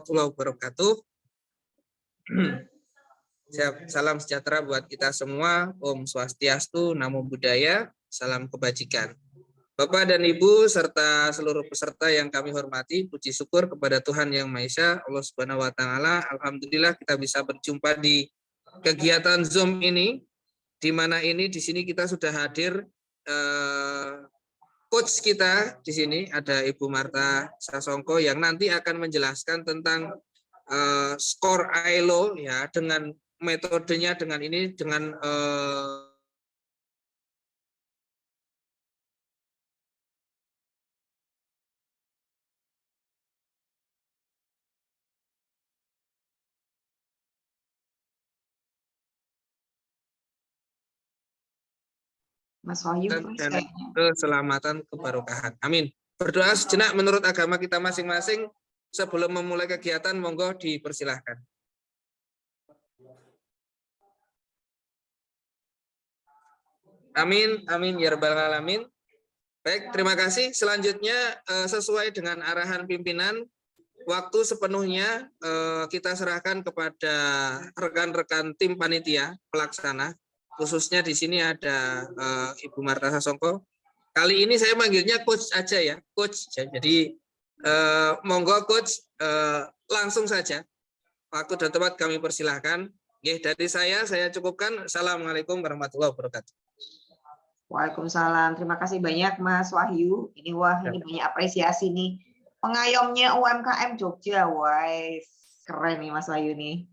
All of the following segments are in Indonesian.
warahmatullahi wabarakatuh. Salam sejahtera buat kita semua. Om Swastiastu, Namo Buddhaya, salam kebajikan. Bapak dan Ibu serta seluruh peserta yang kami hormati, puji syukur kepada Tuhan Yang Maha Esa, Allah Subhanahu wa taala. Alhamdulillah kita bisa berjumpa di kegiatan Zoom ini, di mana di sini kita sudah hadir coach kita di sini ada Ibu Marta Sasongko yang nanti akan menjelaskan tentang skor ILO ya, dengan metodenya, dengan Mas Wahyu dan keselamatan keberkahan. Amin. Berdoa sejenak menurut agama kita masing-masing sebelum memulai kegiatan, monggo dipersilahkan. Amin, amin ya rabbal alamin. Baik, terima kasih. Selanjutnya sesuai dengan arahan pimpinan, waktu sepenuhnya kita serahkan kepada rekan-rekan tim panitia pelaksana. Khususnya di sini ada Ibu Marta Sasongko. Kali ini saya manggilnya coach aja ya, coach. Jadi monggo coach, langsung saja. Waktu dan tempat kami persilahkan. Dari saya cukupkan. Assalamualaikum warahmatullahi wabarakatuh. Waalaikumsalam. Terima kasih banyak Mas Wahyu. Ini banyak apresiasi nih. Pengayomnya UMKM Jogja. Wah, keren nih Mas Wahyu nih.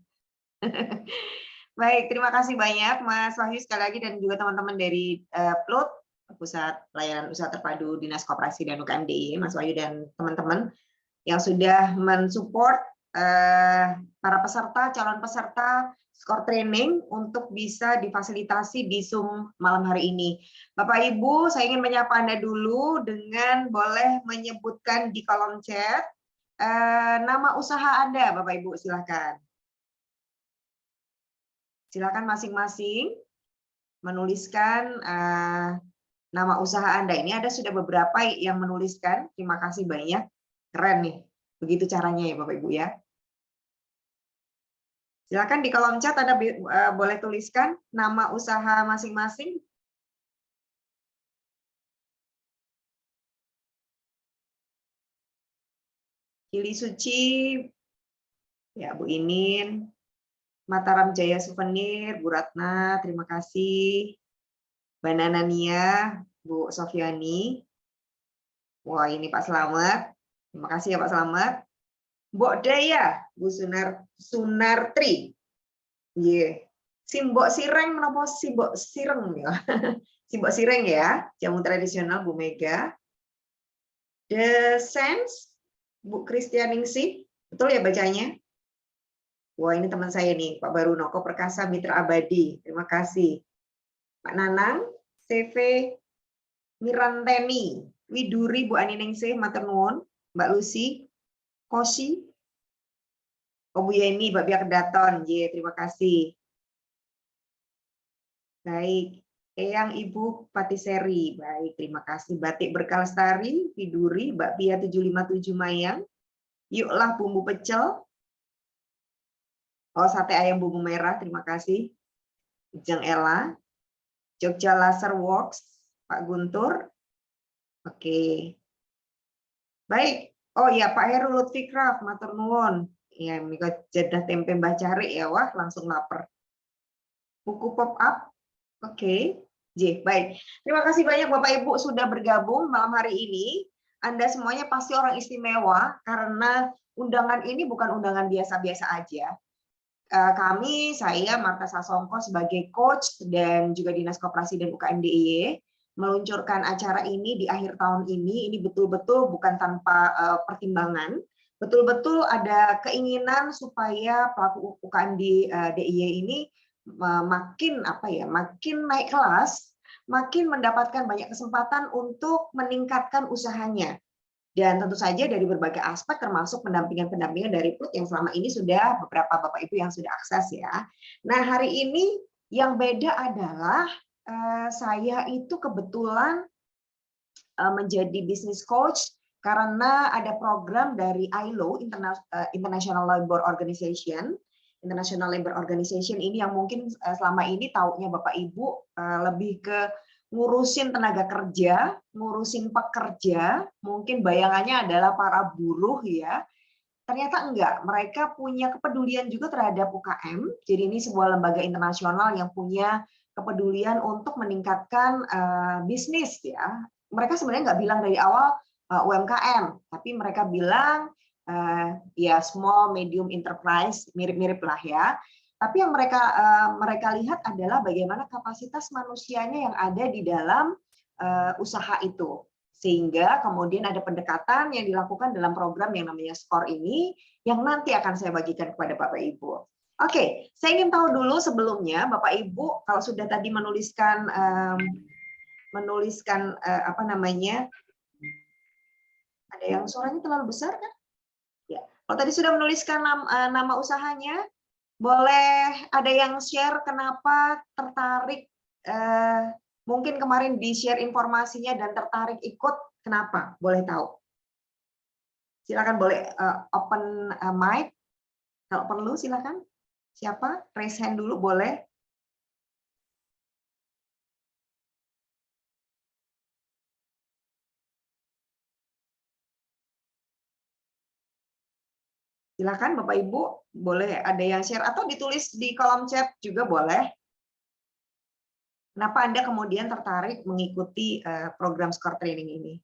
Baik, terima kasih banyak Mas Wahyu sekali lagi dan juga teman-teman dari PLUT, Pusat Pelayanan Usaha Terpadu Dinas Koperasi dan UKM DIY, Mas Wahyu dan teman-teman yang sudah mensupport para peserta, calon peserta skor training untuk bisa difasilitasi di Zoom malam hari ini. Bapak Ibu, saya ingin menyapa Anda dulu dengan boleh menyebutkan di kolom chat nama usaha Anda, Bapak Ibu, silakan. Silakan masing-masing menuliskan nama usaha Anda. Ini ada sudah beberapa yang menuliskan. Terima kasih banyak. Keren nih. Begitu caranya ya Bapak Ibu ya. Silakan di kolom chat Anda boleh tuliskan nama usaha masing-masing. Cili Suci, ya Bu Inin, Mataram Jaya Souvenir, Bu Ratna, terima kasih. Banana Nia, Bu Sofiani. Wah ini Pak Slamet, terima kasih ya Pak Slamet. Mbok Daya, Bu Sunartri. Yeah. Simbok Sireng menapa Simbok Sireng ya. Simbok Sireng ya, jamu tradisional Bu Mega. The Sense, Bu Kristianingsih, betul ya bacanya? Wah ini teman saya nih, Pak Barunoko Perkasa Mitra Abadi, terima kasih. Pak Nanang, CV Miranteni, Widuri Bu Aniningsih, matur nuwun, Mbak Lucy, Kosi, Bu Yeni, Mbak Bia Kedaton, terima kasih. Baik, Eyang Ibu Patiseri, baik, terima kasih. Batik Berkah Lestari, Widuri, Mbak Pia 757 Mayang, Yuklah Bumbu Pecel, oh sate ayam bumbu merah, terima kasih. Jeng Ella, Jogja Laser Works, Pak Guntur, oke. Baik, oh ya Pak Heru Lutfi Craft, matur nuwun. Ya, mika jadah tempe Mbah Cari ya, wah langsung lapar. Buku pop up, oke. Baik. Terima kasih banyak Bapak Ibu sudah bergabung malam hari ini. Anda semuanya pasti orang istimewa karena undangan ini bukan undangan biasa-biasa aja. Kami, saya Marta Sasongko sebagai coach dan juga Dinas Koperasi dan UKM DIY meluncurkan acara ini di akhir tahun ini betul-betul bukan tanpa pertimbangan, betul-betul ada keinginan supaya pelaku UKM di DIY ini makin naik kelas, makin mendapatkan banyak kesempatan untuk meningkatkan usahanya. Dan tentu saja dari berbagai aspek termasuk pendampingan dari PLUT yang selama ini sudah beberapa Bapak Ibu yang sudah akses ya. Nah hari ini yang beda adalah saya itu kebetulan menjadi business coach karena ada program dari ILO, International Labour Organization. International Labour Organization ini yang mungkin selama ini taunya Bapak Ibu lebih ke ngurusin tenaga kerja, ngurusin pekerja, mungkin bayangannya adalah para buruh ya. Ternyata enggak, mereka punya kepedulian juga terhadap UKM. Jadi ini sebuah lembaga internasional yang punya kepedulian untuk meningkatkan bisnis ya. Mereka sebenarnya nggak bilang dari awal UMKM, tapi mereka bilang ya small medium enterprise, mirip-mirip lah ya. Tapi yang mereka lihat adalah bagaimana kapasitas manusianya yang ada di dalam usaha itu. Sehingga kemudian ada pendekatan yang dilakukan dalam program yang namanya SCORE ini, yang nanti akan saya bagikan kepada Bapak Ibu. Oke, saya ingin tahu dulu sebelumnya Bapak Ibu kalau sudah tadi menuliskan apa namanya, ada yang suaranya terlalu besar kan? Ya, kalau tadi sudah menuliskan nama usahanya, boleh ada yang share kenapa tertarik, mungkin kemarin di-share informasinya dan tertarik ikut, kenapa? Boleh tahu? Silakan boleh open mic, kalau perlu silakan. Siapa? Raise hand dulu boleh. Silakan Bapak Ibu, boleh ada yang share atau ditulis di kolom chat juga boleh. Kenapa Anda kemudian tertarik mengikuti program SCORE Training ini?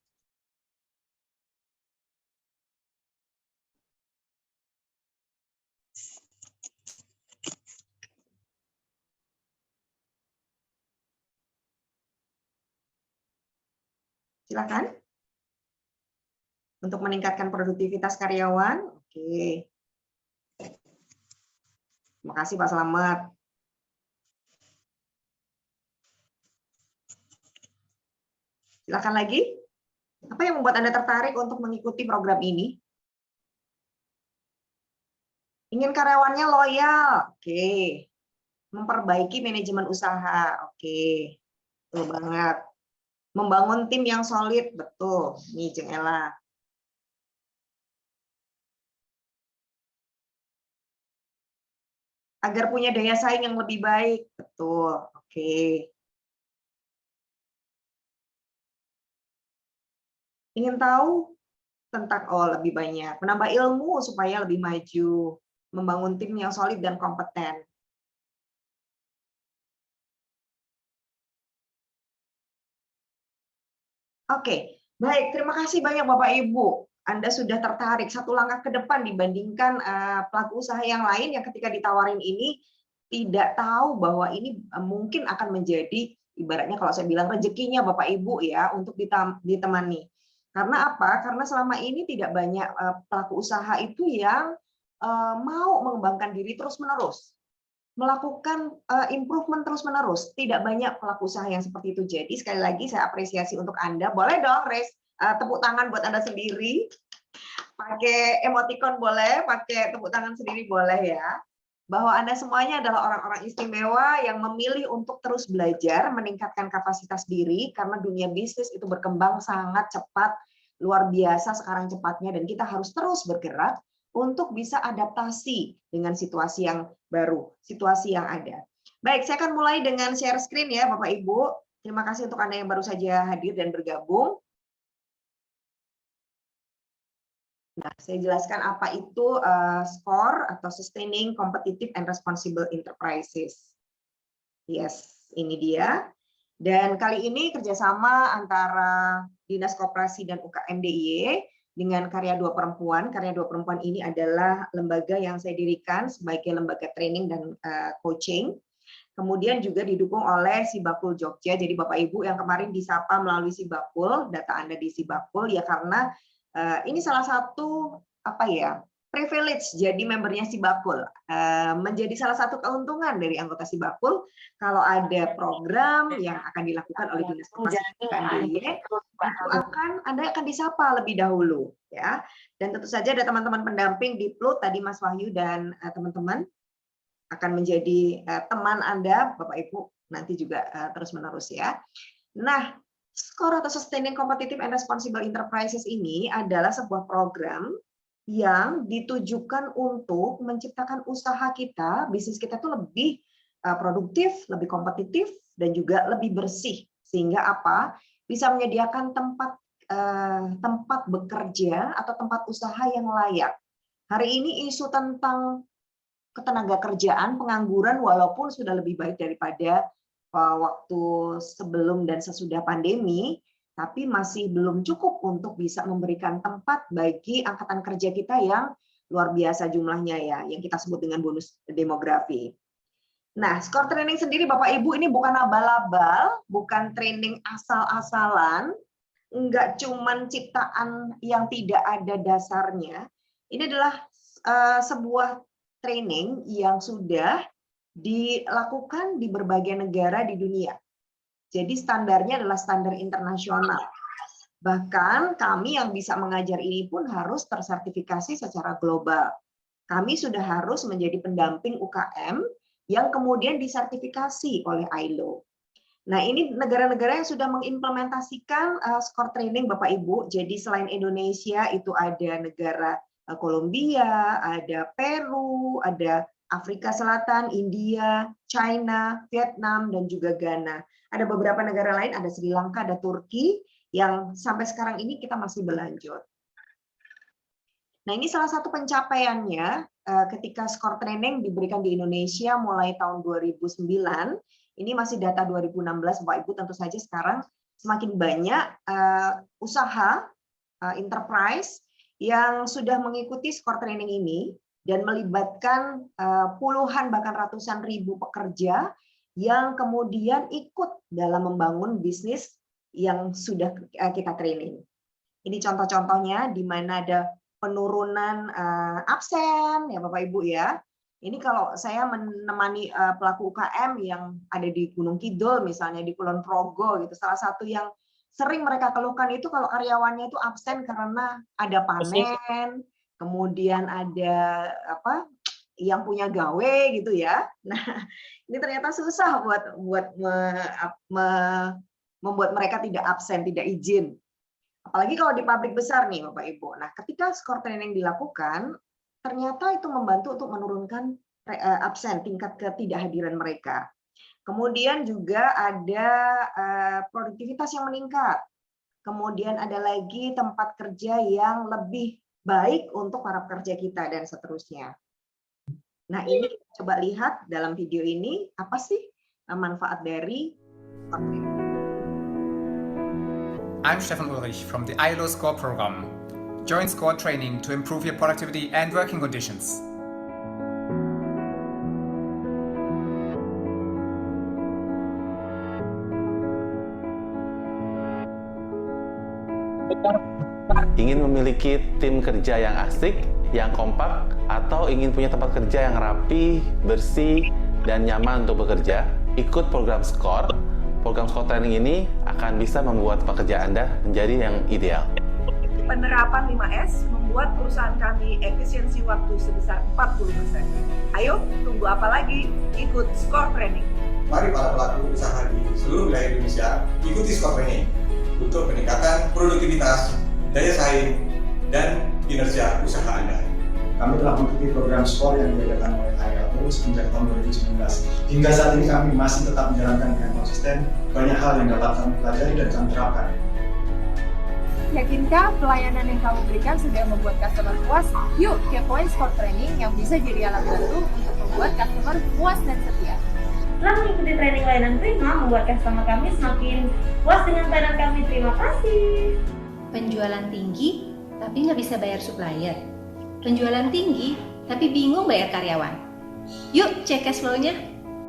Silakan. Untuk meningkatkan produktivitas karyawan. Oke. Terima kasih Pak Slamet. Silakan lagi. Apa yang membuat Anda tertarik untuk mengikuti program ini? Ingin karyawannya loyal. Oke. Memperbaiki manajemen usaha. Oke. Betul banget. Membangun tim yang solid. Betul. Nih, Jeng Ella. Agar punya daya saing yang lebih baik. Betul. Oke. Ingin tahu tentang lebih banyak, menambah ilmu supaya lebih maju, membangun tim yang solid dan kompeten. Oke, baik. Terima kasih banyak Bapak Ibu. Anda sudah tertarik satu langkah ke depan dibandingkan pelaku usaha yang lain yang ketika ditawarin ini tidak tahu bahwa ini mungkin akan menjadi ibaratnya kalau saya bilang rezekinya Bapak Ibu ya untuk ditemani. Karena apa? Karena selama ini tidak banyak pelaku usaha itu yang mau mengembangkan diri terus-menerus, melakukan improvement terus-menerus. Tidak banyak pelaku usaha yang seperti itu. Jadi sekali lagi saya apresiasi untuk Anda. Boleh dong raise tepuk tangan buat Anda sendiri. Pakai emoticon boleh, pakai tepuk tangan sendiri boleh ya. Bahwa Anda semuanya adalah orang-orang istimewa yang memilih untuk terus belajar, meningkatkan kapasitas diri, karena dunia bisnis itu berkembang sangat cepat, luar biasa sekarang cepatnya, dan kita harus terus bergerak untuk bisa adaptasi dengan situasi yang baru, situasi yang ada. Baik, saya akan mulai dengan share screen ya Bapak Ibu. Terima kasih untuk Anda yang baru saja hadir dan bergabung. Nah, saya jelaskan apa itu SCORE atau Sustaining Competitive and Responsible Enterprises. Yes, ini dia. Dan kali ini kerjasama antara Dinas Koperasi dan UKM DIY dengan Karya Dua Perempuan. Karya Dua Perempuan ini adalah lembaga yang saya dirikan sebagai lembaga training dan coaching. Kemudian juga didukung oleh Sibakul Jogja. Jadi Bapak Ibu yang kemarin disapa melalui Sibakul, data Anda di Sibakul ya karena ini salah satu apa ya privilege jadi membernya Sibakul, menjadi salah satu keuntungan dari anggota Sibakul kalau ada program yang akan dilakukan oleh Dinas Koperasi DIY itu Anda akan disapa lebih dahulu ya. Dan tentu saja ada teman-teman pendamping di PLUT tadi Mas Wahyu dan teman-teman akan menjadi teman Anda Bapak Ibu nanti juga terus-menerus ya. Nah, SCORE atau Sustaining Competitive and Responsible Enterprises ini adalah sebuah program yang ditujukan untuk menciptakan usaha kita, bisnis kita tuh lebih produktif, lebih kompetitif, dan juga lebih bersih. Sehingga apa? Bisa menyediakan tempat bekerja atau tempat usaha yang layak. Hari ini isu tentang ketenaga kerjaan, pengangguran, walaupun sudah lebih baik daripada waktu sebelum dan sesudah pandemi, tapi masih belum cukup untuk bisa memberikan tempat bagi angkatan kerja kita yang luar biasa jumlahnya ya, yang kita sebut dengan bonus demografi. Nah, SCORE training sendiri Bapak Ibu ini bukan abal-abal, bukan training asal-asalan, enggak cuman ciptaan yang tidak ada dasarnya. Ini adalah sebuah training yang sudah dilakukan di berbagai negara di dunia. Jadi standarnya adalah standar internasional. Bahkan kami yang bisa mengajar ini pun harus tersertifikasi secara global. Kami sudah harus menjadi pendamping UKM yang kemudian disertifikasi oleh ILO. Nah, ini negara-negara yang sudah mengimplementasikan SCORE training Bapak Ibu. Jadi selain Indonesia itu ada negara Kolombia, ada Peru, ada Afrika Selatan, India, China, Vietnam, dan juga Ghana. Ada beberapa negara lain, ada Sri Lanka, ada Turki, yang sampai sekarang ini kita masih berlanjut. Nah, ini salah satu pencapaiannya ketika SCORE training diberikan di Indonesia mulai tahun 2009. Ini masih data 2016, Bapak Ibu, tentu saja sekarang semakin banyak usaha, enterprise, yang sudah mengikuti SCORE training ini, dan melibatkan puluhan bahkan ratusan ribu pekerja yang kemudian ikut dalam membangun bisnis yang sudah kita training. Ini contoh-contohnya di mana ada penurunan absen ya Bapak Ibu ya. Ini kalau saya menemani pelaku UKM yang ada di Gunung Kidul misalnya, di Kulon Progo gitu, salah satu yang sering mereka keluhkan itu kalau karyawannya itu absen karena ada panen, kemudian ada yang punya gawe gitu ya. Nah, ini ternyata susah buat membuat mereka tidak absen, tidak izin. Apalagi kalau di pabrik besar nih Bapak Ibu. Nah, ketika SCORE training dilakukan, ternyata itu membantu untuk menurunkan absen, tingkat ketidakhadiran mereka. Kemudian juga ada produktivitas yang meningkat. Kemudian ada lagi tempat kerja yang lebih baik untuk para pekerja kita dan seterusnya. Nah, ini coba lihat dalam video ini apa sih manfaat dari SCORE training. I'm Stefan Ulrich from the ILO SCORE program. Join SCORE training to improve your productivity and working conditions. Ingin memiliki tim kerja yang asik, yang kompak, atau ingin punya tempat kerja yang rapi, bersih, dan nyaman untuk bekerja? Ikut program SCORE. Program SCORE training ini akan bisa membuat pekerja Anda menjadi yang ideal. Penerapan 5S membuat perusahaan kami efisiensi waktu sebesar 40%. Ayo, tunggu apa lagi? Ikut SCORE training. Mari para pelaku usaha di seluruh wilayah Indonesia ikuti SCORE training untuk peningkatan produktivitas, daya saing, dan kinerja usaha Anda. Kami telah mengikuti program SCORE yang diadakan oleh ILO sejak tahun 2019. Hingga saat ini kami masih tetap menjalankan dengan konsisten. Banyak hal yang dapat kami pelajari dan kami terapkan. Yakinkah pelayanan yang kamu berikan sudah membuat customer puas? Yuk, kepoin SCORE training yang bisa jadi alat bantu untuk membuat customer puas dan setia. Setelah mengikuti training layanan Prima, membuat customer kami semakin puas dengan pelayanan kami. Terima kasih. Penjualan tinggi, tapi nggak bisa bayar supplier. Penjualan tinggi, tapi bingung bayar karyawan. Yuk, cek cash flow-nya.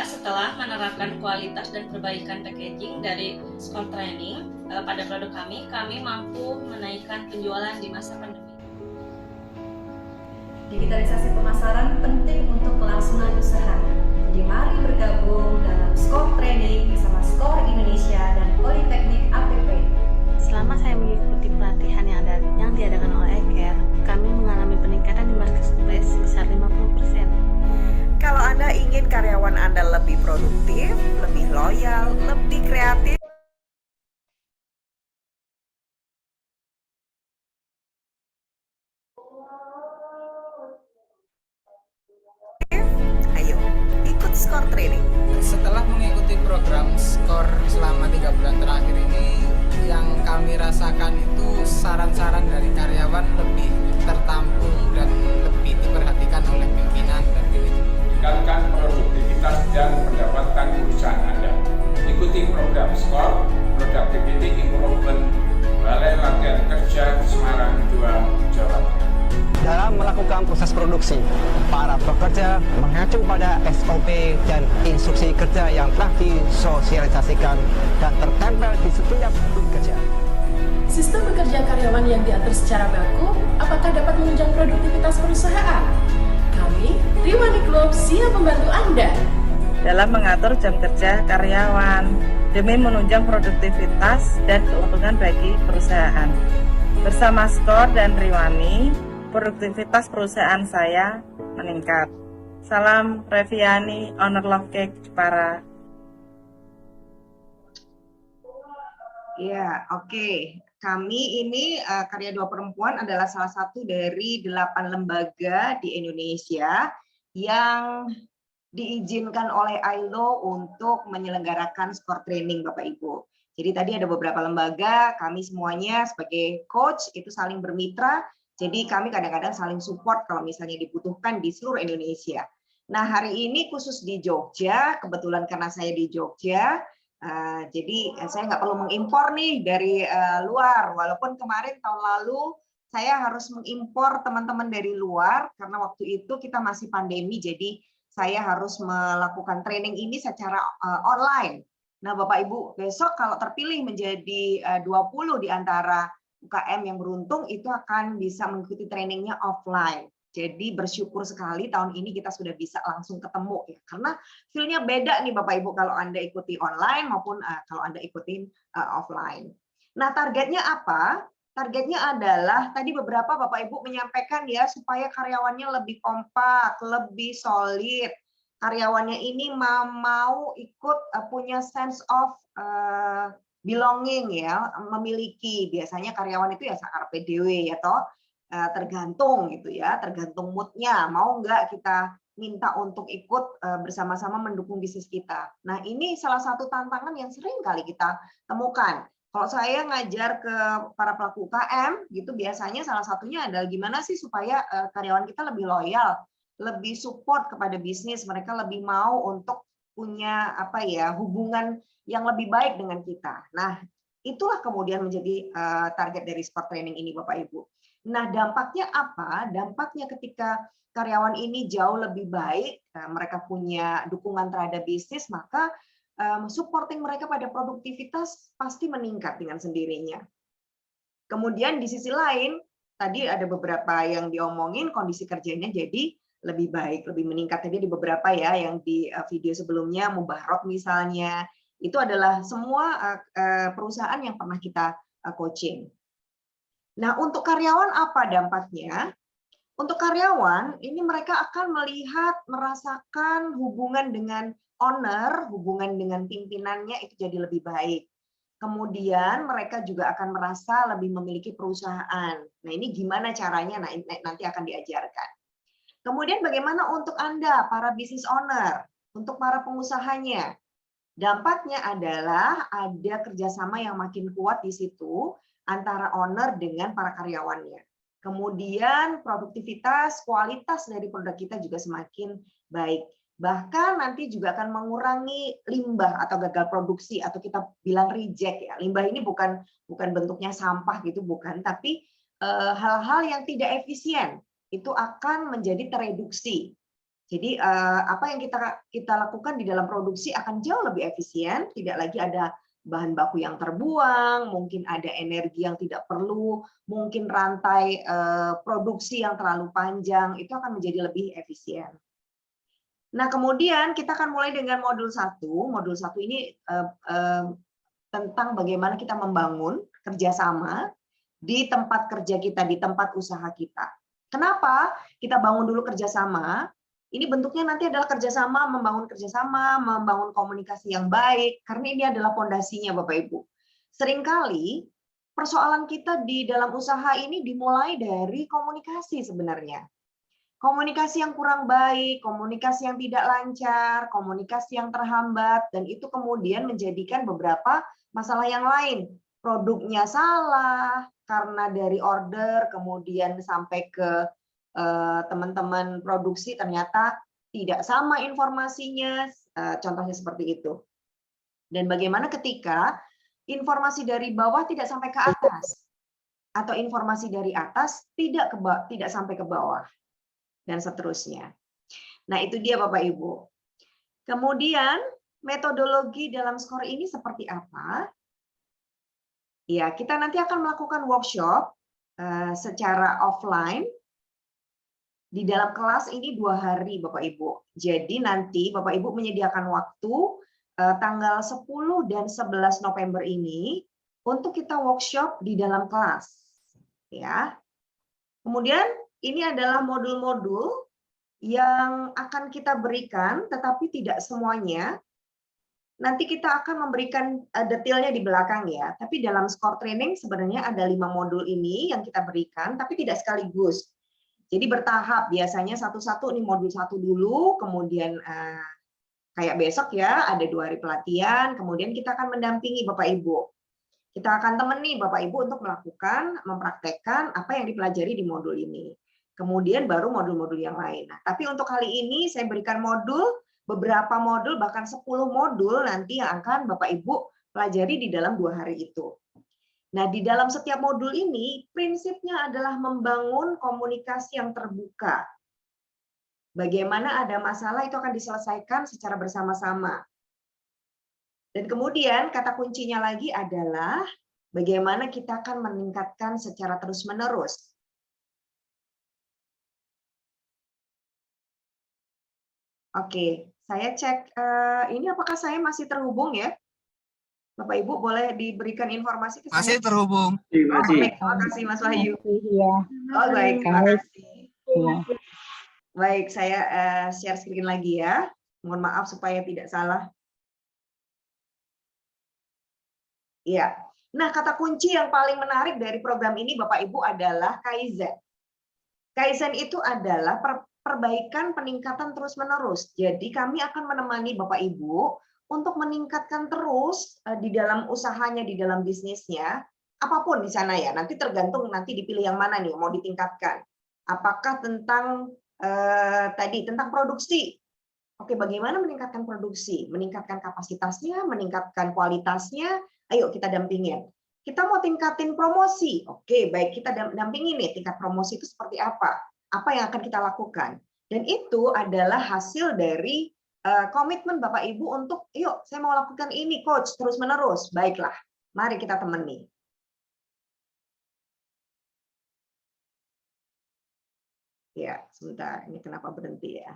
Setelah menerapkan kualitas dan perbaikan packaging dari SCORE training pada produk kami mampu menaikkan penjualan di masa pandemi. Digitalisasi pemasaran penting untuk kelangsungan usaha. Jadi mari bergabung dalam SCORE training bersama SCORE Indonesia dan Politeknik APP. Selama saya mengikuti pelatihan yang diadakan oleh ECARE, kami mengalami peningkatan di marketplace sebesar 50%. Kalau Anda ingin karyawan Anda lebih produktif, lebih loyal, lebih kreatif, Skor Training. Setelah mengikuti program skor selama 3 bulan terakhir ini, yang kami rasakan itu saran-saran dari karyawan lebih tertampung dan lebih diperhatikan oleh pimpinan dan manajemen. Tingkatkan produktivitas dan pendapatan perusahaan Anda. Ikuti program skor Productivity Improvement Balai Latihan Kerja Semarang 2, Jawa Tengah. Dalam melakukan proses produksi, para pekerja mengacu pada SOP dan instruksi kerja yang telah disosialisasikan dan tertempel di setiap booth kerja. Sistem bekerja karyawan yang diatur secara baku, apakah dapat menunjang produktivitas perusahaan? Kami, Riwani Club, siap membantu Anda dalam mengatur jam kerja karyawan demi menunjang produktivitas dan keuntungan bagi perusahaan. Bersama Skor dan Riwani, produktivitas perusahaan saya meningkat. Salam Reviani, Owner Love Cake, Jepara. Ya, oke. Kami ini Karya Dua Perempuan adalah salah satu dari 8 lembaga di Indonesia yang diizinkan oleh ILO untuk menyelenggarakan skor training, Bapak Ibu. Jadi tadi ada beberapa lembaga, kami semuanya sebagai coach itu saling bermitra. Jadi kami kadang-kadang saling support kalau misalnya dibutuhkan di seluruh Indonesia. Nah, hari ini khusus di Jogja, kebetulan karena saya di Jogja, jadi saya nggak perlu mengimpor nih dari luar. Walaupun kemarin tahun lalu saya harus mengimpor teman-teman dari luar karena waktu itu kita masih pandemi, jadi saya harus melakukan training ini secara online. Nah, Bapak Ibu, besok kalau terpilih menjadi 20 di antara UKM yang beruntung itu akan bisa mengikuti trainingnya offline. Jadi bersyukur sekali tahun ini kita sudah bisa langsung ketemu ya, karena feel-nya beda nih Bapak Ibu kalau Anda ikuti online maupun kalau Anda ikutin offline. Nah, targetnya apa? Targetnya adalah tadi beberapa Bapak Ibu menyampaikan ya supaya karyawannya lebih kompak, lebih solid. Karyawannya ini mau ikut punya sense of belonging ya, memiliki. Biasanya karyawan itu ya sakar PDW ya toh, tergantung gitu ya, tergantung moodnya. Mau nggak kita minta untuk ikut bersama-sama mendukung bisnis kita. Nah, ini salah satu tantangan yang sering kali kita temukan. Kalau saya ngajar ke para pelaku UKM gitu, biasanya salah satunya adalah gimana sih supaya karyawan kita lebih loyal, lebih support kepada bisnis, mereka lebih mau untuk punya hubungan yang lebih baik dengan kita. Nah, itulah kemudian menjadi target dari Skor Training ini, Bapak Ibu. Nah, dampaknya apa? Dampaknya ketika karyawan ini jauh lebih baik, mereka punya dukungan terhadap bisnis, maka supporting mereka pada produktivitas pasti meningkat dengan sendirinya. Kemudian di sisi lain, tadi ada beberapa yang diomongin, kondisi kerjanya jadi lebih baik, lebih meningkat. Tadi ada beberapa ya yang di video sebelumnya, Mubarak misalnya, itu adalah semua perusahaan yang pernah kita coaching. Nah, untuk karyawan apa dampaknya? Untuk karyawan, ini mereka akan melihat, merasakan hubungan dengan owner, hubungan dengan pimpinannya itu jadi lebih baik. Kemudian mereka juga akan merasa lebih memiliki perusahaan. Nah, ini gimana caranya? Nah, nanti akan diajarkan. Kemudian bagaimana untuk Anda, para business owner, untuk para pengusahanya? Dampaknya adalah ada kerjasama yang makin kuat di situ antara owner dengan para karyawannya. Kemudian produktivitas, kualitas dari produk kita juga semakin baik. Bahkan nanti juga akan mengurangi limbah atau gagal produksi atau kita bilang reject ya. Limbah ini bukan bentuknya sampah gitu, bukan, tapi hal-hal yang tidak efisien itu akan menjadi tereduksi. Jadi apa yang kita lakukan di dalam produksi akan jauh lebih efisien, tidak lagi ada bahan baku yang terbuang, mungkin ada energi yang tidak perlu, mungkin rantai produksi yang terlalu panjang, itu akan menjadi lebih efisien. Nah, kemudian kita akan mulai dengan modul 1. Modul 1 ini tentang bagaimana kita membangun kerjasama di tempat kerja kita, di tempat usaha kita. Kenapa kita bangun dulu kerjasama? Ini bentuknya nanti adalah kerjasama, membangun komunikasi yang baik, karena ini adalah fondasinya Bapak Ibu. Seringkali persoalan kita di dalam usaha ini dimulai dari komunikasi sebenarnya. Komunikasi yang kurang baik, komunikasi yang tidak lancar, komunikasi yang terhambat, dan itu kemudian menjadikan beberapa masalah yang lain. Produknya salah, karena dari order, kemudian sampai ke teman-teman produksi ternyata tidak sama informasinya, contohnya seperti itu. Dan bagaimana ketika informasi dari bawah tidak sampai ke atas, atau informasi dari atas tidak sampai ke bawah, dan seterusnya. Nah, itu dia Bapak Ibu. Kemudian metodologi dalam skor ini seperti apa? Ya, kita nanti akan melakukan workshop secara offline di dalam kelas ini 2 hari Bapak Ibu. Jadi nanti Bapak Ibu menyediakan waktu tanggal 10 dan 11 November ini untuk kita workshop di dalam kelas. Ya. Kemudian ini adalah modul-modul yang akan kita berikan, tetapi tidak semuanya. Nanti kita akan memberikan detailnya di belakang ya. Tapi dalam skor training sebenarnya ada 5 modul ini yang kita berikan, tapi tidak sekaligus. Jadi bertahap, biasanya satu-satu, ini modul 1 dulu, kemudian kayak besok ya, ada 2 hari pelatihan, kemudian kita akan mendampingi Bapak Ibu. Kita akan temani Bapak Ibu untuk melakukan, mempraktekkan apa yang dipelajari di modul ini. Kemudian baru modul-modul yang lain. Nah, tapi untuk kali ini saya berikan modul, beberapa modul, bahkan 10 modul nanti yang akan Bapak Ibu pelajari di dalam 2 hari itu. Nah, di dalam setiap modul ini, prinsipnya adalah membangun komunikasi yang terbuka. Bagaimana ada masalah itu akan diselesaikan secara bersama-sama. Dan kemudian kata kuncinya lagi adalah bagaimana kita akan meningkatkan secara terus-menerus. Oke, saya cek ini apakah saya masih terhubung ya? Bapak Ibu boleh diberikan informasi ke saya? Masih terhubung. Oh, baik, terima kasih Mas Wahyu. Oh, baik, terima kasih. Baik, saya share screen lagi ya. Mohon maaf supaya tidak salah. Iya. Nah, kata kunci yang paling menarik dari program ini Bapak Ibu adalah Kaizen. Kaizen itu adalah perbaikan peningkatan terus-menerus. Jadi kami akan menemani Bapak Ibu untuk meningkatkan terus di dalam usahanya, di dalam bisnisnya, apapun di sana ya. Nanti tergantung nanti dipilih yang mana nih mau ditingkatkan. Apakah tentang tentang produksi. Oke, bagaimana meningkatkan produksi? Meningkatkan kapasitasnya, meningkatkan kualitasnya. Ayo kita dampingin. Kita mau tingkatin promosi. Oke, baik kita dampingin nih tingkat promosi itu seperti apa? Apa yang akan kita lakukan? Dan itu adalah hasil dari komitmen Bapak Ibu untuk, yuk saya mau lakukan ini coach terus-menerus. Baiklah, mari kita temani. Ya, sebentar. Ini kenapa berhenti ya?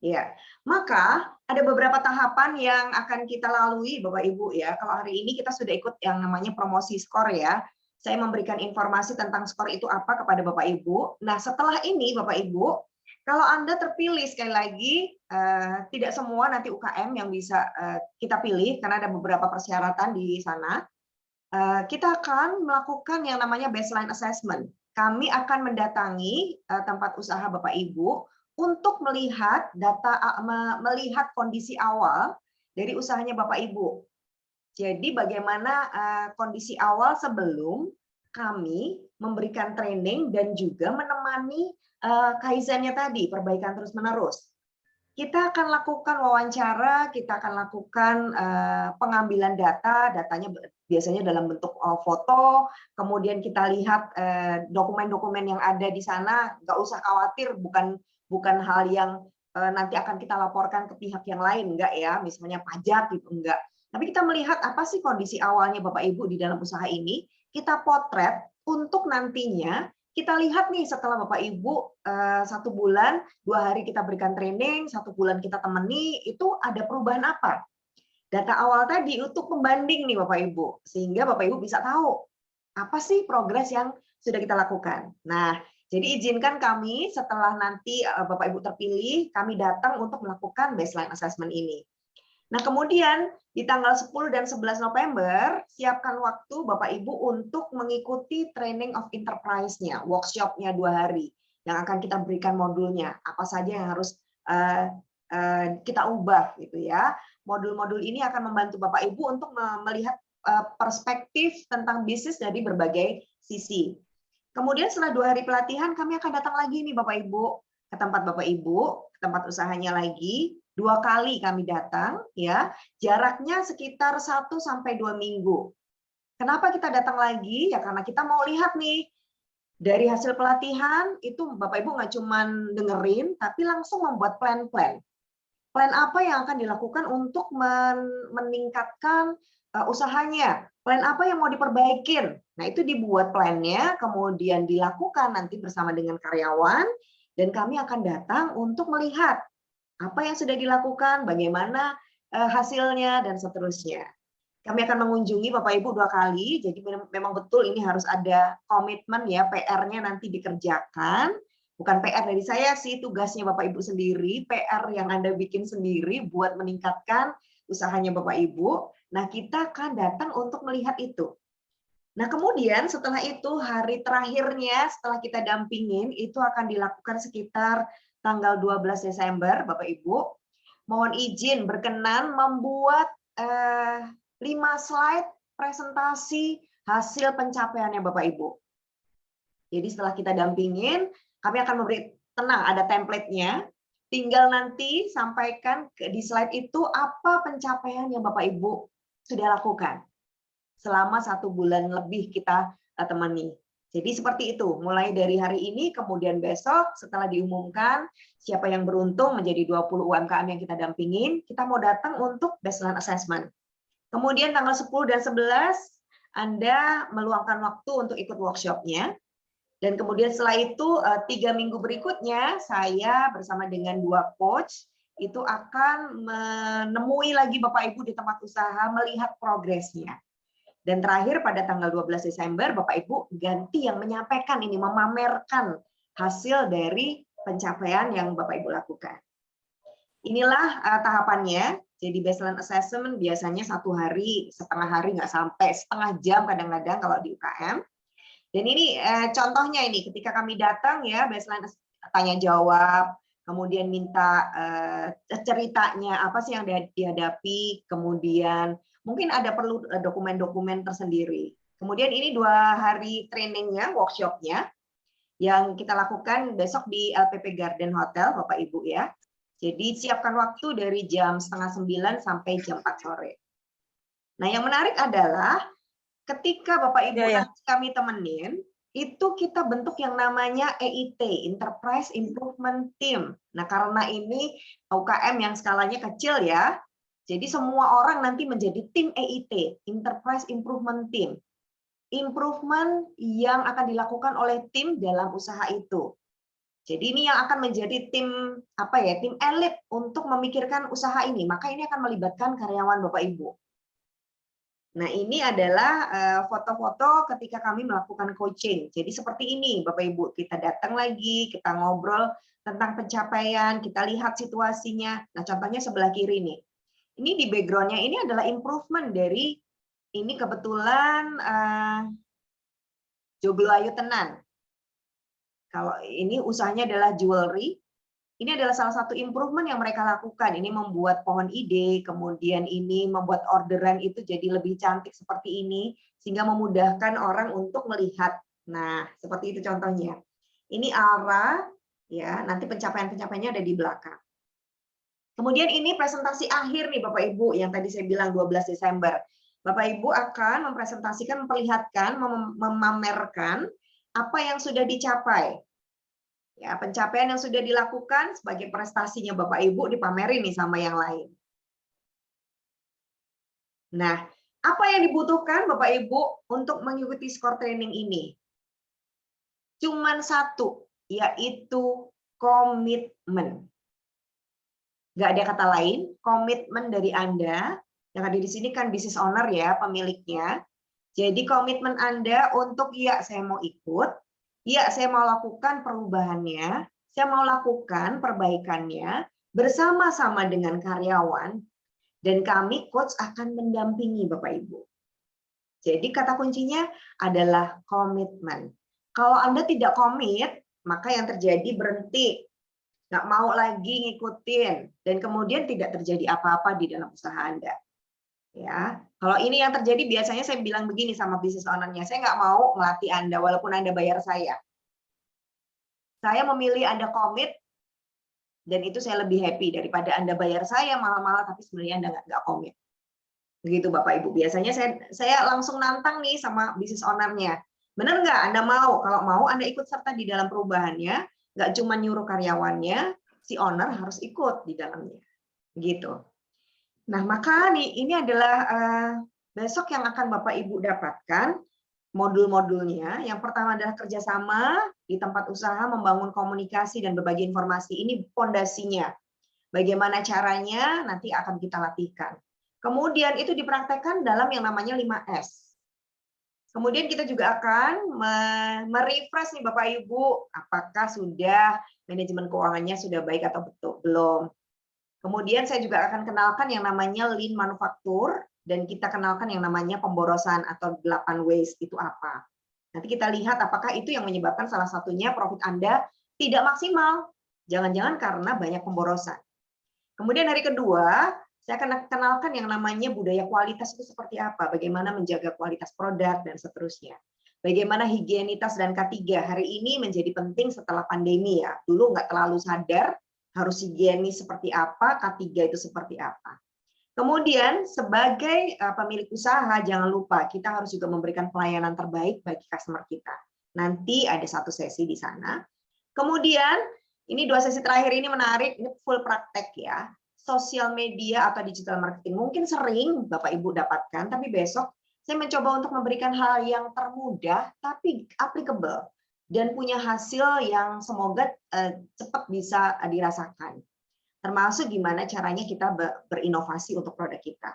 Ya, maka ada beberapa tahapan yang akan kita lalui Bapak Ibu ya. Kalau hari ini kita sudah ikut yang namanya promosi skor ya. Saya memberikan informasi tentang skor itu apa kepada Bapak Ibu. Nah, setelah ini Bapak Ibu, kalau Anda terpilih sekali lagi, tidak semua nanti UKM yang bisa kita pilih karena ada beberapa persyaratan di sana. Kita akan melakukan yang namanya baseline assessment. Kami akan mendatangi tempat usaha Bapak Ibu untuk melihat data, melihat kondisi awal dari usahanya Bapak Ibu. Jadi bagaimana kondisi awal sebelum kami memberikan training dan juga menemani kaizennya tadi, perbaikan terus-menerus. Kita akan lakukan wawancara, kita akan lakukan pengambilan data, datanya biasanya dalam bentuk foto, kemudian kita lihat dokumen-dokumen yang ada di sana, nggak usah khawatir, bukan hal yang nanti akan kita laporkan ke pihak yang lain, enggak ya, misalnya pajak gitu, enggak. Tapi kita melihat apa sih kondisi awalnya Bapak Ibu di dalam usaha ini, kita potret untuk nantinya kita lihat nih setelah Bapak Ibu 1 bulan, 2 hari kita berikan training, 1 bulan kita temani, itu ada perubahan apa? Data awal tadi untuk pembanding nih Bapak Ibu, sehingga Bapak Ibu bisa tahu apa sih progres yang sudah kita lakukan. Nah, jadi izinkan kami setelah nanti Bapak Ibu terpilih, kami datang untuk melakukan baseline assessment ini. Nah, kemudian di tanggal 10 dan 11 November, siapkan waktu Bapak Ibu untuk mengikuti training of enterprise-nya, workshop-nya 2 hari, yang akan kita berikan modulnya, apa saja yang harus kita ubah gitu ya. Modul-modul ini akan membantu Bapak Ibu untuk melihat perspektif tentang bisnis dari berbagai sisi. Kemudian setelah 2 hari pelatihan, kami akan datang lagi nih Bapak Ibu, ke tempat Bapak Ibu, ke tempat usahanya lagi. 2 kali kami datang, ya, jaraknya sekitar 1 sampai 2 minggu. Kenapa kita datang lagi? Ya karena kita mau lihat nih, dari hasil pelatihan itu Bapak Ibu nggak cuma dengerin, tapi langsung membuat plan-plan. Plan apa yang akan dilakukan untuk meningkatkan usahanya? Plan apa yang mau diperbaikin? Nah itu dibuat plannya, kemudian dilakukan nanti bersama dengan karyawan, dan kami akan datang untuk melihat apa yang sudah dilakukan, bagaimana hasilnya, dan seterusnya. Kami akan mengunjungi Bapak Ibu 2 kali, jadi memang betul ini harus ada komitmen ya, PR-nya nanti dikerjakan. Bukan PR dari saya sih, tugasnya Bapak Ibu sendiri, PR yang Anda bikin sendiri buat meningkatkan usahanya Bapak Ibu. Nah, kita akan datang untuk melihat itu. Nah, kemudian setelah itu, hari terakhirnya setelah kita dampingin, itu akan dilakukan sekitar tanggal 12 Desember, Bapak Ibu. Mohon izin berkenan membuat 5 slide presentasi hasil pencapaiannya Bapak Ibu. Jadi setelah kita dampingin, kami akan memberi, tenang, ada template-nya. Tinggal nanti sampaikan di slide itu apa pencapaian yang Bapak Ibu sudah lakukan selama 1 bulan lebih kita temani. Jadi seperti itu, mulai dari hari ini, kemudian besok setelah diumumkan siapa yang beruntung menjadi 20 UMKM yang kita dampingin, kita mau datang untuk baseline assessment. Kemudian tanggal 10 dan 11, Anda meluangkan waktu untuk ikut workshop-nya. Dan kemudian setelah itu, 3 minggu berikutnya, saya bersama dengan 2 coach, itu akan menemui lagi Bapak Ibu di tempat usaha, melihat progresnya. Dan terakhir pada tanggal 12 Desember, Bapak Ibu ganti yang menyampaikan ini, memamerkan hasil dari pencapaian yang Bapak Ibu lakukan. Inilah tahapannya. Jadi baseline assessment biasanya 1 hari, setengah hari, nggak sampai setengah jam kadang-kadang kalau di UKM. Dan ini contohnya ini, ketika kami datang ya, baseline tanya jawab, kemudian minta ceritanya apa sih yang dihadapi, kemudian mungkin ada perlu dokumen-dokumen tersendiri. Kemudian ini 2 hari trainingnya, workshopnya, yang kita lakukan besok di LPP Garden Hotel, Bapak Ibu ya. Jadi siapkan waktu dari jam 8:30 sampai jam 4 sore. Nah yang menarik adalah ketika Bapak Ibu nanti kami temenin, itu kita bentuk yang namanya EIT, Enterprise Improvement Team. Nah karena ini UKM yang skalanya kecil ya, jadi semua orang nanti menjadi tim EIT, Enterprise Improvement Team. Improvement yang akan dilakukan oleh tim dalam usaha itu. Jadi ini yang akan menjadi tim apa ya, tim elit untuk memikirkan usaha ini. Maka ini akan melibatkan karyawan Bapak Ibu. Nah ini adalah foto-foto ketika kami melakukan coaching. Jadi seperti ini Bapak Ibu, kita datang lagi, kita ngobrol tentang pencapaian, kita lihat situasinya. Nah contohnya sebelah kiri nih. Ini di background-nya ini adalah improvement dari, ini kebetulan Joglo Ayu Tenan. Kalau ini usahanya adalah jewelry, ini adalah salah satu improvement yang mereka lakukan. Ini membuat pohon ide, kemudian ini membuat orderan itu jadi lebih cantik seperti ini, sehingga memudahkan orang untuk melihat. Nah, seperti itu contohnya. Ini arah, ya, nanti pencapaian-pencapaiannya ada di belakang. Kemudian ini presentasi akhir nih Bapak Ibu, yang tadi saya bilang 12 Desember. Bapak Ibu akan mempresentasikan, memperlihatkan, memamerkan apa yang sudah dicapai. Ya, pencapaian yang sudah dilakukan sebagai prestasinya Bapak Ibu dipamerin nih sama yang lain. Nah, apa yang dibutuhkan Bapak Ibu untuk mengikuti skor training ini? Cuman 1, yaitu komitmen. Nggak ada kata lain, komitmen dari Anda, yang ada di sini kan business owner ya, pemiliknya. Jadi komitmen Anda untuk, ya saya mau ikut, ya saya mau lakukan perubahannya, saya mau lakukan perbaikannya, bersama-sama dengan karyawan, Dan kami coach akan mendampingi Bapak Ibu. Jadi kata kuncinya adalah komitmen. Kalau Anda tidak komit, maka yang terjadi berhenti. Nggak mau lagi ngikutin. Dan kemudian tidak terjadi apa-apa di dalam usaha Anda. Ya, kalau ini yang terjadi biasanya saya bilang begini sama business owner-nya, saya nggak mau melatih Anda walaupun Anda bayar saya. Saya memilih Anda komit, dan itu saya lebih happy daripada Anda bayar saya malah-malah tapi sebenarnya Anda nggak komit. Begitu Bapak Ibu. Biasanya saya langsung nantang nih sama business owner-nya. Benar nggak Anda mau? Kalau mau Anda ikut serta di dalam perubahannya, nggak cuma nyuruh karyawannya, si owner harus ikut di dalamnya. Begitu. Nah, maka ini adalah besok yang akan Bapak Ibu dapatkan modul-modulnya. Yang pertama adalah kerjasama di tempat usaha, membangun komunikasi dan berbagi informasi. Ini pondasinya. Bagaimana caranya nanti akan kita latihkan. Kemudian itu dipraktekkan dalam yang namanya 5S. Kemudian kita juga akan merefresh nih Bapak Ibu, apakah sudah manajemen keuangannya sudah baik atau belum. Kemudian saya juga akan kenalkan yang namanya lean manufaktur, dan kita kenalkan yang namanya pemborosan atau 8 ways itu apa. Nanti kita lihat apakah itu yang menyebabkan salah satunya profit Anda tidak maksimal. Jangan-jangan karena banyak pemborosan. Kemudian hari kedua, saya akan kenalkan yang namanya budaya kualitas itu seperti apa, bagaimana menjaga kualitas produk, dan seterusnya. Bagaimana higienitas dan K3 hari ini menjadi penting setelah pandemi ya. Dulu nggak terlalu sadar, harus higienis seperti apa, K3 itu seperti apa. Kemudian sebagai pemilik usaha, jangan lupa kita harus juga memberikan pelayanan terbaik bagi customer kita. Nanti ada satu sesi di sana. Kemudian, ini 2 sesi terakhir ini menarik, ini full praktek ya. Sosial media atau digital marketing. Mungkin sering Bapak Ibu dapatkan, tapi besok saya mencoba untuk memberikan hal yang termudah, tapi applicable. Dan punya hasil yang semoga cepat bisa dirasakan. Termasuk gimana caranya kita berinovasi untuk produk kita.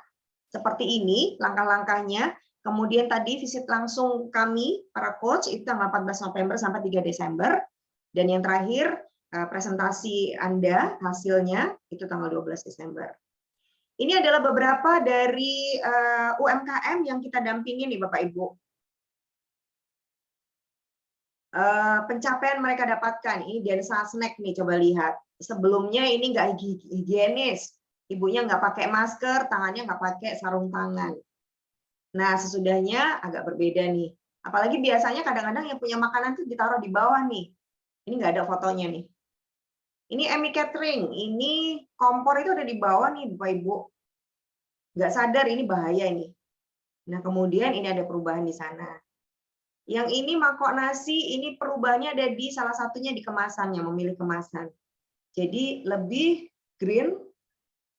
Seperti ini langkah-langkahnya. Kemudian tadi visit langsung kami, para coach, itu tanggal 14 November sampai 3 Desember. Dan yang terakhir, presentasi Anda, hasilnya, itu tanggal 12 Desember. Ini adalah beberapa dari UMKM yang kita dampingi nih Bapak Ibu. Pencapaian mereka dapatkan, ini Densa Snack nih, coba lihat. Sebelumnya ini nggak higienis, ibunya nggak pakai masker, tangannya nggak pakai sarung tangan. Nah, sesudahnya agak berbeda nih. Apalagi biasanya kadang-kadang yang punya makanan tuh ditaruh di bawah nih. Ini nggak ada fotonya nih. Ini Emi Catering, ini kompor itu ada di bawah nih Bapak Ibu. Nggak sadar ini bahaya ini. Nah, kemudian ini ada perubahan di sana. Yang ini mangkok nasi, ini perubahannya ada di salah satunya di kemasannya, memilih kemasan. Jadi lebih green,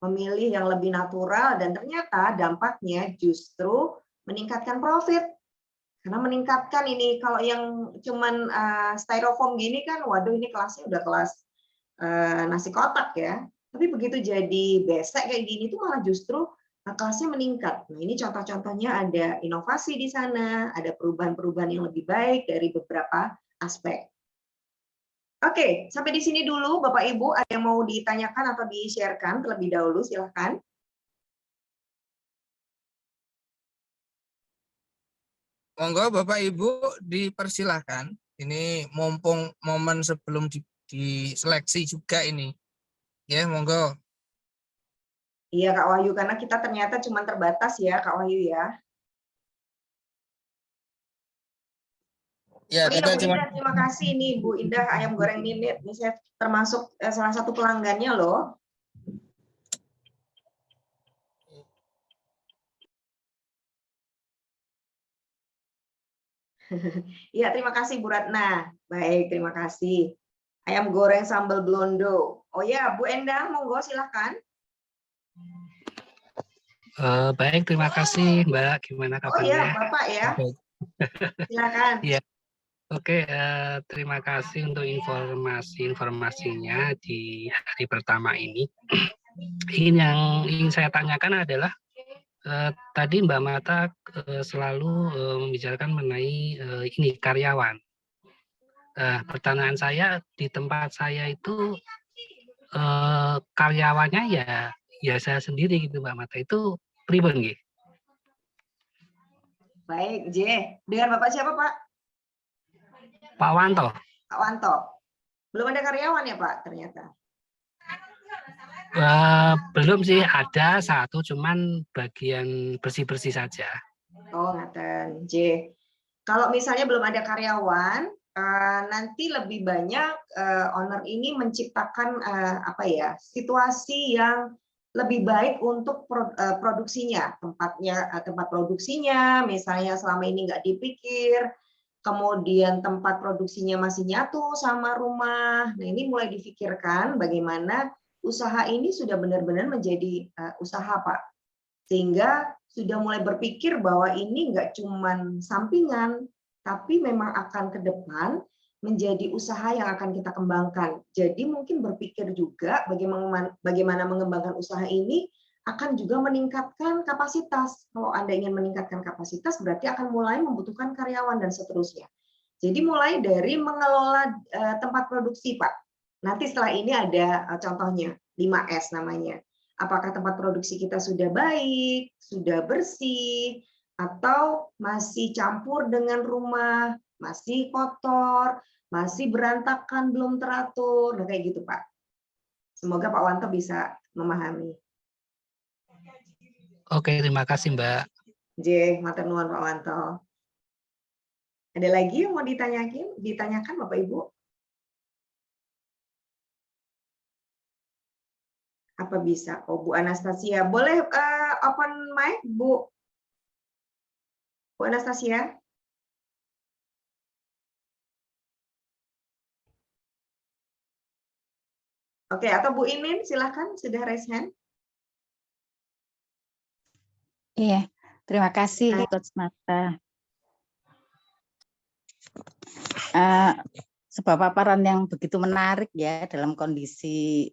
memilih yang lebih natural, dan ternyata dampaknya justru meningkatkan profit. Karena meningkatkan ini, kalau yang cuman styrofoam gini kan, waduh ini kelasnya udah kelas nasi kotak ya. Tapi begitu jadi besek kayak gini tuh malah justru kelasnya meningkat. Nah, ini contoh-contohnya ada inovasi di sana, ada perubahan-perubahan yang lebih baik dari beberapa aspek. Oke, sampai di sini dulu Bapak Ibu. Ada yang mau ditanyakan atau di-sharekan terlebih dahulu, silahkan. Monggo Bapak Ibu dipersilahkan. Ini mumpung momen sebelum diseleksi juga ini. Ya, monggo. Iya Kak Wahyu, karena kita ternyata cuma terbatas ya Kak Wahyu ya. Ya, kita Bu cuma... Indah, terima kasih nih Bu Indah ayam goreng Ninit. Ini saya termasuk salah satu pelanggannya loh. Iya, terima kasih Bu Ratna. Baik, terima kasih. Ayam goreng sambal blondo. Oh ya, Bu Endang, monggo silahkan. Baik, terima kasih Mbak. Gimana kabarnya? Oh iya, Bapak ya. Silakan. Ya, oke. Terima kasih untuk informasinya di hari pertama ini. Yang ingin saya tanyakan adalah tadi Mbak Mata selalu membicarakan mengenai ini karyawan. Pertanyaan saya di tempat saya itu karyawannya ya saya sendiri gitu Mbak Mata, itu pripun nggih? Baik, J. Dengan Bapak siapa, Pak? Pak Wanto. Pak Wanto. Belum ada karyawan ya, Pak, ternyata? Belum sih, ada satu, cuman bagian bersih-bersih saja. Oh, ngaten, J. Kalau misalnya belum ada karyawan, nanti lebih banyak owner ini menciptakan apa ya, situasi yang lebih baik untuk produksinya, tempat produksinya, misalnya selama ini nggak dipikir, kemudian tempat produksinya masih nyatu sama rumah. Nah, ini mulai difikirkan bagaimana usaha ini sudah benar-benar menjadi usaha, Pak. Sehingga sudah mulai berpikir bahwa ini nggak cuman sampingan, tapi memang akan ke depan menjadi usaha yang akan kita kembangkan. Jadi mungkin berpikir juga bagaimana mengembangkan usaha ini akan juga meningkatkan kapasitas. Kalau Anda ingin meningkatkan kapasitas, berarti akan mulai membutuhkan karyawan dan seterusnya. Jadi mulai dari mengelola tempat produksi, Pak. Nanti setelah ini ada contohnya, 5S namanya. Apakah tempat produksi kita sudah baik, sudah bersih, atau masih campur dengan rumah, masih kotor, masih berantakan, belum teratur, nah kayak gitu, Pak. Semoga Pak Wanto bisa memahami. Oke, terima kasih Mbak. J, matur nuwun Pak Wanto. Ada lagi yang mau ditanyakan Bapak Ibu? Apa bisa? Oh, Bu Anastasia, boleh open mic, Bu? Bu Anastasia? Oke, atau Bu Inin, silahkan, sudah raise hand. Iya, terima kasih Coach Mata. Sebuah paparan yang begitu menarik ya dalam kondisi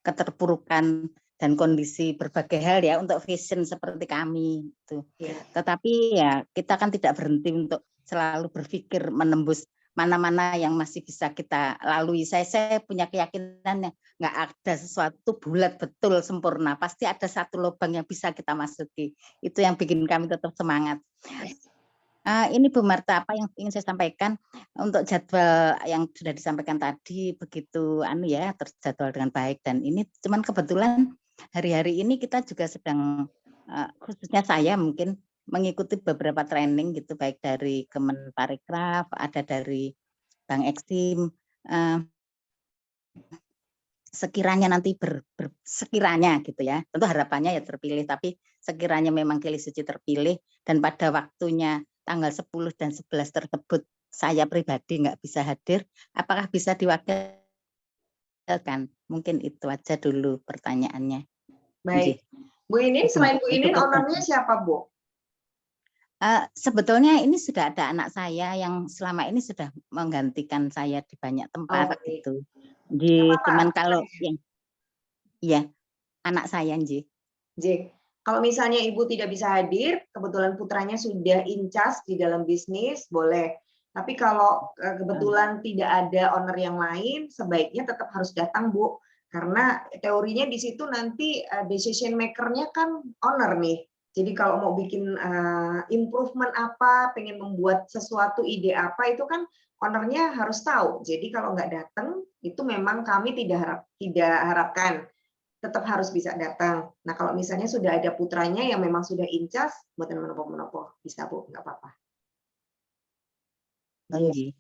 keterpurukan dan kondisi berbagai hal ya untuk vision seperti kami itu. Tetapi ya kita kan tidak berhenti untuk selalu berpikir menembus mana-mana yang masih bisa kita lalui. Saya punya keyakinan nggak ada sesuatu bulat betul sempurna. Pasti ada satu lubang yang bisa kita masuki. Itu yang bikin kami tetap semangat. Ini Bu Marta, apa yang ingin saya sampaikan untuk jadwal yang sudah disampaikan tadi begitu terjadwal dengan baik, dan ini cuman kebetulan hari-hari ini kita juga sedang khususnya saya mungkin mengikuti beberapa training gitu, baik dari Kemenparekraf, ada dari Bank Eksim. Sekiranya nanti sekiranya gitu ya, tentu harapannya ya terpilih, tapi sekiranya memang Kili Suci terpilih dan pada waktunya tanggal 10 dan 11 tersebut saya pribadi nggak bisa hadir, apakah bisa diwakilkan? Mungkin itu aja dulu pertanyaannya. Baik. Bu Inin, selain Bu Inin, ownernya siapa, Bu? Sebetulnya ini sudah ada anak saya yang selama ini sudah menggantikan saya di banyak tempat gitu. Cuman kalau yang ya anak saya J. Kalau misalnya Ibu tidak bisa hadir, kebetulan putranya sudah incas di dalam bisnis, boleh. Tapi kalau kebetulan tidak ada owner yang lain, sebaiknya tetap harus datang, Bu. Karena teorinya di situ nanti decision maker-nya kan owner nih. Jadi kalau mau bikin improvement apa, pengen membuat sesuatu ide apa, itu kan ownernya harus tahu. Jadi kalau nggak datang, itu memang kami tidak harapkan. Tetap harus bisa datang. Nah, kalau misalnya sudah ada putranya yang memang sudah incas, buatan menopo-menopo, bisa Bu, nggak apa-apa.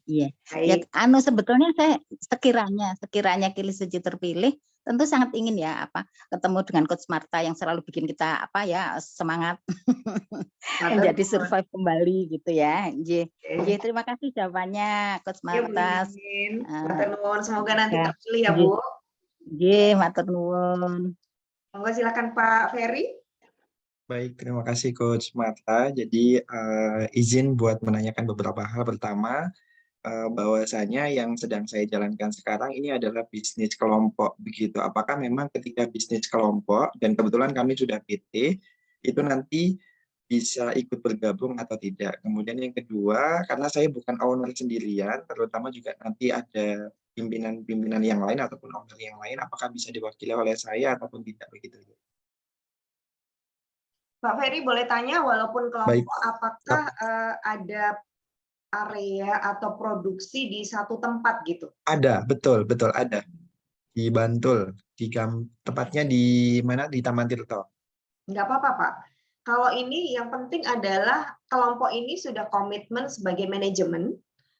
Iya. Ya, sebetulnya saya sekiranya Kili Suci terpilih, tentu sangat ingin ya ketemu dengan Coach Marta yang selalu bikin kita semangat menjadi survive kembali gitu ya. Terima kasih jawabannya Coach Marta. Semoga nanti terpilih ya Bu. Matur nuwun. Monggo silakan Pak Ferry. Baik, terima kasih Coach Marta. Jadi izin buat menanyakan beberapa hal. Pertama, bahwasanya yang sedang saya jalankan sekarang ini adalah bisnis kelompok begitu. Apakah memang ketika bisnis kelompok dan kebetulan kami sudah PT, itu nanti bisa ikut bergabung atau tidak. Kemudian yang kedua, karena saya bukan owner sendirian, terutama juga nanti ada pimpinan yang lain ataupun owner yang lain, apakah bisa diwakili oleh saya ataupun tidak begitu. Pak Ferry boleh tanya, walaupun Baik. kelompok, apakah ada area atau produksi di satu tempat gitu? Ada, betul ada. Di Bantul, tepatnya di mana? Di Taman Tirto. Nggak apa-apa, Pak. Kalau ini yang penting adalah kelompok ini sudah komitmen sebagai manajemen.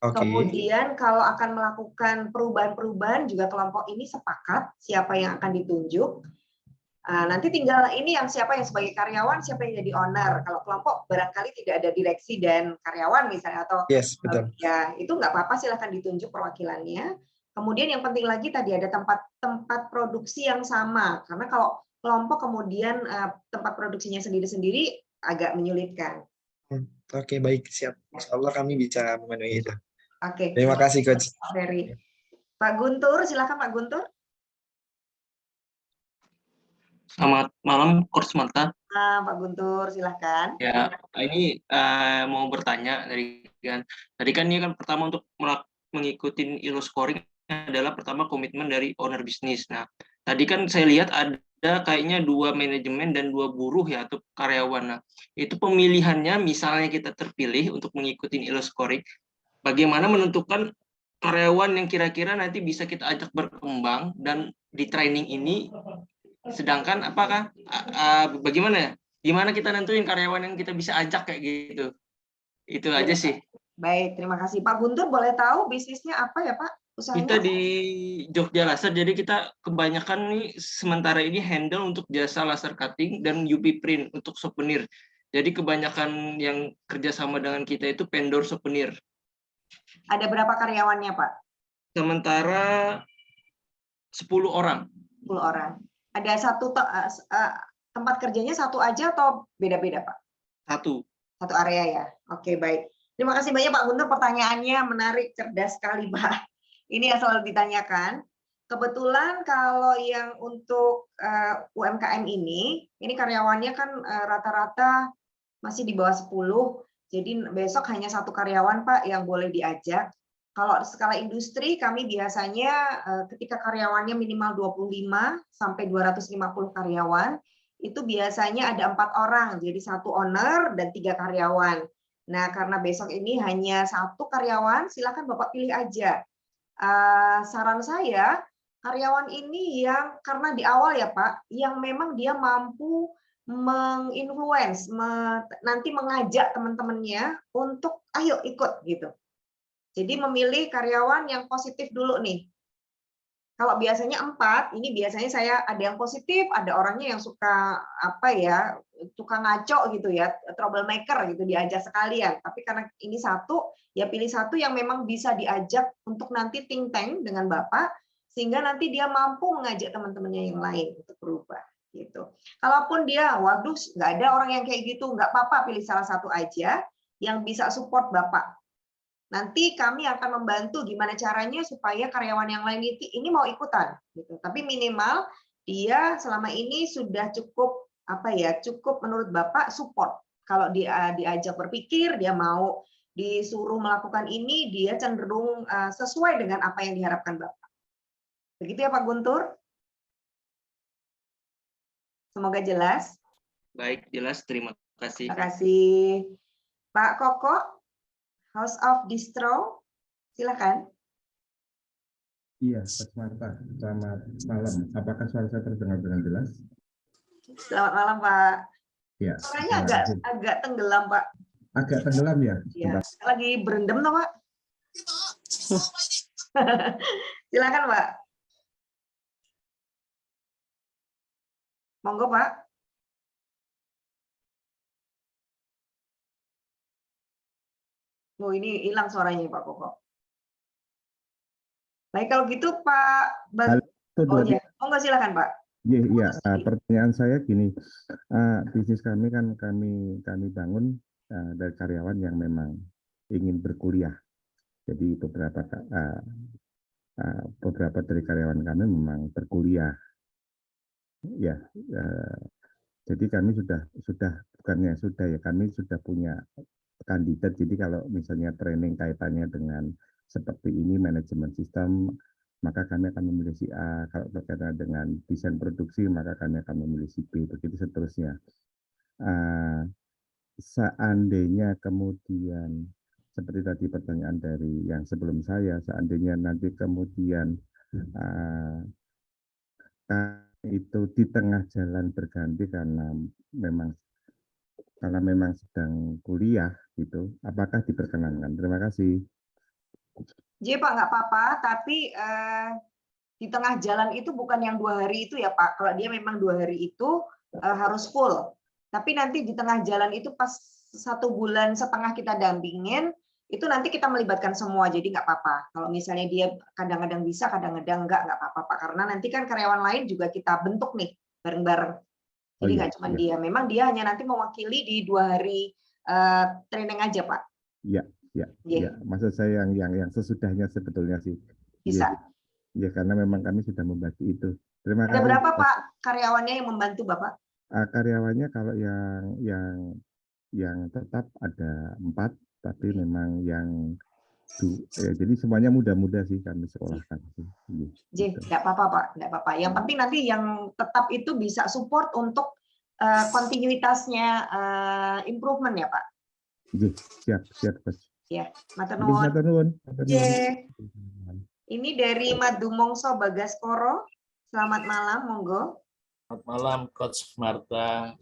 Oke. Kemudian kalau akan melakukan perubahan-perubahan juga kelompok ini sepakat siapa yang akan ditunjuk. Nanti tinggal ini yang siapa yang sebagai karyawan, siapa yang jadi owner. Kalau kelompok barangkali tidak ada direksi dan karyawan misalnya, atau Yes, betul. ya itu nggak apa-apa, silahkan ditunjuk perwakilannya. Kemudian yang penting lagi tadi ada tempat produksi yang sama, karena kalau kelompok kemudian tempat produksinya sendiri-sendiri agak menyulitkan. Oke, baik, siap. Insya Allah kami bisa memenuhi itu. Oke. Terima kasih, Coach. Pak Ferry. Pak Guntur, silakan Pak Guntur. Selamat malam, Coach Marta. Pak Guntur, silakan. Ya, ini mau bertanya tadi kan ini kan pertama untuk mengikuti ILO scoring adalah pertama komitmen dari owner bisnis. Nah, tadi kan saya lihat ada kayaknya 2 manajemen dan 2 buruh ya atau karyawan. Nah, itu pemilihannya misalnya kita terpilih untuk mengikuti ILO scoring, bagaimana menentukan karyawan yang kira-kira nanti bisa kita ajak berkembang dan di training ini, sedangkan apakah bagaimana ya? Gimana kita nentuin karyawan yang kita bisa ajak kayak gitu? Itu aja sih. Baik, terima kasih. Pak Guntur, boleh tahu bisnisnya apa ya, Pak? Usahanya? Kita di Jogja Laser, jadi kita kebanyakan nih sementara ini handle untuk jasa laser cutting dan UV print untuk souvenir. Jadi kebanyakan yang kerjasama dengan kita itu vendor souvenir. Ada berapa karyawannya, Pak? Sementara 10 orang. 10 orang. Ada tempat kerjanya satu aja atau beda-beda, Pak? Satu area ya. Oke, baik. Terima kasih banyak Pak Guntur, pertanyaannya menarik, cerdas sekali, Pak. Ini yang selalu ditanyakan. Kebetulan kalau yang untuk UMKM ini karyawannya kan rata-rata masih di bawah 10. Jadi besok hanya 1 karyawan, Pak, yang boleh diajak. Kalau skala industri, kami biasanya ketika karyawannya minimal 25 sampai 250 karyawan, itu biasanya ada 4 orang, jadi 1 owner dan 3 karyawan. Nah, karena besok ini hanya 1 karyawan, silakan Bapak pilih aja. Saran saya, karyawan ini yang karena di awal ya Pak, yang memang dia mampu menginfluence, nanti mengajak teman-temannya untuk ayo ikut gitu. Jadi memilih karyawan yang positif dulu nih. Kalau biasanya 4, ini biasanya saya ada yang positif, ada orangnya yang suka suka ngaco gitu ya, troublemaker gitu, diajak sekalian. Tapi karena ini 1, ya pilih 1 yang memang bisa diajak untuk nanti think tank dengan Bapak, sehingga nanti dia mampu mengajak teman-temannya yang lain untuk berubah gitu. Kalaupun dia, waduh nggak ada orang yang kayak gitu, nggak apa-apa, pilih salah 1 aja yang bisa support Bapak. Nanti kami akan membantu gimana caranya supaya karyawan yang lain ini mau ikutan gitu. Tapi minimal dia selama ini sudah cukup cukup menurut Bapak support. Kalau dia diajak berpikir, dia mau disuruh melakukan ini, dia cenderung sesuai dengan apa yang diharapkan Bapak. Begitu ya Pak Guntur? Semoga jelas. Baik, jelas. Terima kasih. Terima kasih. Pak Koko, House of Distro, silakan. Iya, Pak Marta. Selamat malam. Apakah suara saya terdengar dengan jelas? Selamat malam, Pak. Ya. Suaranya agak tenggelam, Pak. Agak tenggelam ya? Iya. Lagi berendam, toh, Pak? Silakan, Pak. Monggo, Pak. Oh, ini hilang suaranya Pak Koko. Baik, kalau gitu Pak enggak silakan Pak. Iya, pertanyaan saya gini, bisnis kami kan kami bangun dari karyawan yang memang ingin berkuliah. Jadi beberapa dari karyawan kami memang berkuliah. Ya, jadi kami kami sudah punya kandidat. Jadi kalau misalnya training kaitannya dengan seperti ini, manajemen sistem maka kami akan memilih si A. Kalau berkaitan dengan desain produksi, maka kami akan memilih si B. Begitu seterusnya. Seandainya kemudian seperti tadi pertanyaan dari yang sebelum saya, seandainya nanti kemudian itu di tengah jalan berganti karena memang sedang kuliah gitu, apakah diperkenankan? Terima kasih. J Pak, nggak apa-apa, tapi di tengah jalan itu bukan yang 2 hari itu ya Pak. Kalau dia memang 2 hari itu harus full. Tapi nanti di tengah jalan itu pas 1,5 bulan kita dampingin, itu nanti kita melibatkan semua, jadi nggak apa-apa. Kalau misalnya dia kadang-kadang bisa, kadang-kadang nggak apa-apa Pak. Karena nanti kan karyawan lain juga kita bentuk nih bareng-bareng. Jadi nggak cuma dia. Memang dia hanya nanti mewakili di 2 hari training aja Pak. Iya. Ya, maksud saya yang sesudahnya sebetulnya sih. Bisa. Ya, karena memang kami sudah membagi itu. Terima kasih. Ada berapa Pak karyawannya yang membantu Bapak? Karyawannya kalau yang tetap ada 4, tapi memang yang jadi semuanya muda-muda sih kami sekolahkan. Nggak apa-apa Pak, nggak apa-apa. Yang penting nanti yang tetap itu bisa support untuk kontinuitasnya improvement ya Pak. Siap Coach. Ya, matur nuwun. Iya. Ini dari Madumongso Bagaskoro. Selamat malam, monggo. Selamat malam, Coach Martha.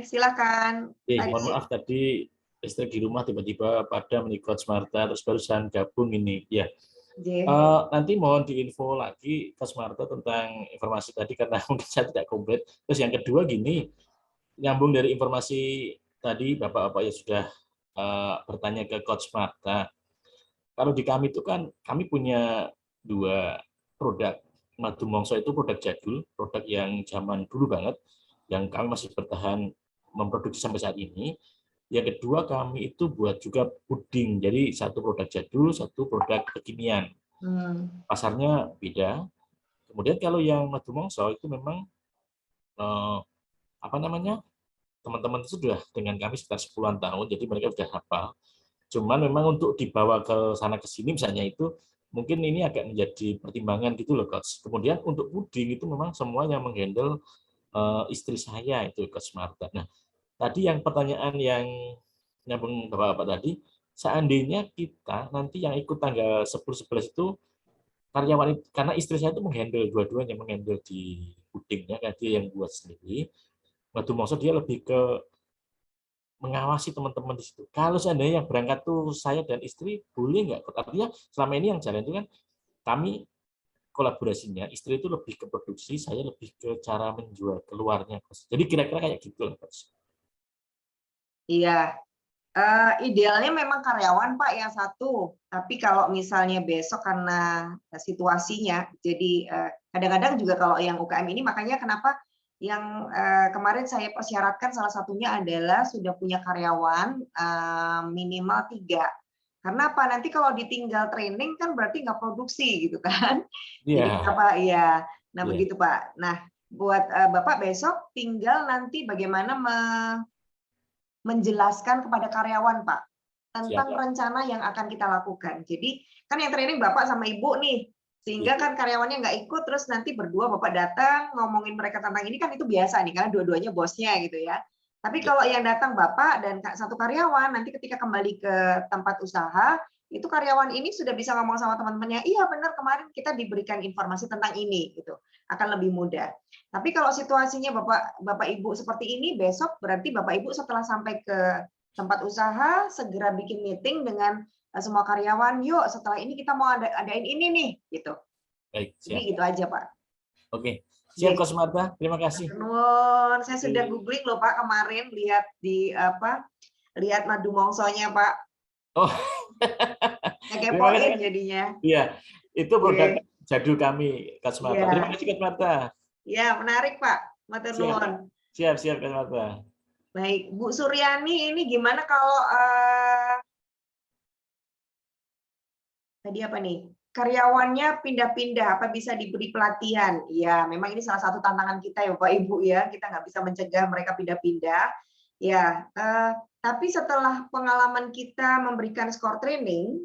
Silakan. Mohon maaf tadi istri di rumah tiba-tiba pada menikah Coach Martha, terus barusan gabung ini. Ya. Nanti mohon diinfo lagi Coach Martha tentang informasi tadi karena mungkin saya tidak komplit. Terus yang kedua gini, nyambung dari informasi tadi Bapak-bapak ya sudah bertanya ke Coach Martha. Kalau di kami itu kan kami punya 2 produk. Madumongso itu produk jadul, produk yang zaman dulu banget, yang kami masih bertahan memproduksi sampai saat ini. Yang kedua kami itu buat juga puding, jadi 1 produk jadul, 1 produk kekinian. Pasarnya beda. Kemudian kalau yang Madumongso itu memang teman-teman itu sudah dengan kami sekitar 10-an tahun, jadi mereka sudah hafal. Cuman memang untuk dibawa ke sana ke sini misalnya itu mungkin ini agak menjadi pertimbangan gitu loh Coach. Kemudian untuk puding itu memang semuanya menghandle istri saya itu Coach Martha. Nah, tadi yang pertanyaan yang nyambung Bapak-bapak tadi, seandainya kita nanti yang ikut tanggal 10-11 itu karyawan, karena istri saya itu menghandle dua-duanya, menghandle di pudingnya, kan dia yang buat sendiri. Madumongso dia lebih ke mengawasi teman-teman di situ. Kalau seandainya yang berangkat tuh saya dan istri, boleh nggak? Artinya selama ini yang jalan itu kan kami kolaborasinya, istri itu lebih ke produksi, saya lebih ke cara menjual keluarnya. Jadi kira-kira kayak gitu lah, Coach. Iya, idealnya memang karyawan Pak yang 1. Tapi kalau misalnya besok karena situasinya, jadi kadang-kadang juga kalau yang UKM ini makanya kenapa yang kemarin saya persyaratkan salah satunya adalah sudah punya karyawan minimal 3. Karena apa? Nanti kalau ditinggal training kan berarti nggak produksi gitu kan? Jadi apa? Ya, nah begitu Pak. Nah buat Bapak besok tinggal nanti bagaimana menjelaskan kepada karyawan Pak tentang rencana yang akan kita lakukan. Jadi kan yang training Bapak sama Ibu nih. Sehingga kan karyawannya nggak ikut, terus nanti berdua Bapak datang ngomongin mereka tentang ini kan itu biasa nih, karena dua-duanya bosnya gitu ya. Tapi kalau yang datang Bapak dan 1 karyawan, nanti ketika kembali ke tempat usaha, itu karyawan ini sudah bisa ngomong sama teman-temannya, iya benar kemarin kita diberikan informasi tentang ini, gitu. Akan lebih mudah. Tapi kalau situasinya Bapak Ibu seperti ini, besok berarti Bapak Ibu setelah sampai ke tempat usaha, segera bikin meeting dengan semua karyawan, yuk setelah ini kita mau adain ini nih, gitu. Baik, siap. Jadi gitu aja Pak. Oke, siap Coach Martha, terima kasih. Saya sudah googling loh Pak kemarin, lihat di lihat Madumongsonya Pak. Oh, kepoin jadinya. Iya, itu produk jadul kami Coach Martha. Terima kasih Coach Martha. Ya menarik Pak, matur nuwun. Siap Coach Martha. Baik, Bu Suryani ini gimana kalau tadi apa nih? Karyawannya pindah-pindah, apa bisa diberi pelatihan? Ya, memang ini salah satu tantangan kita ya Bapak Ibu ya. Kita nggak bisa mencegah mereka pindah-pindah. Ya, tapi setelah pengalaman kita memberikan skor training,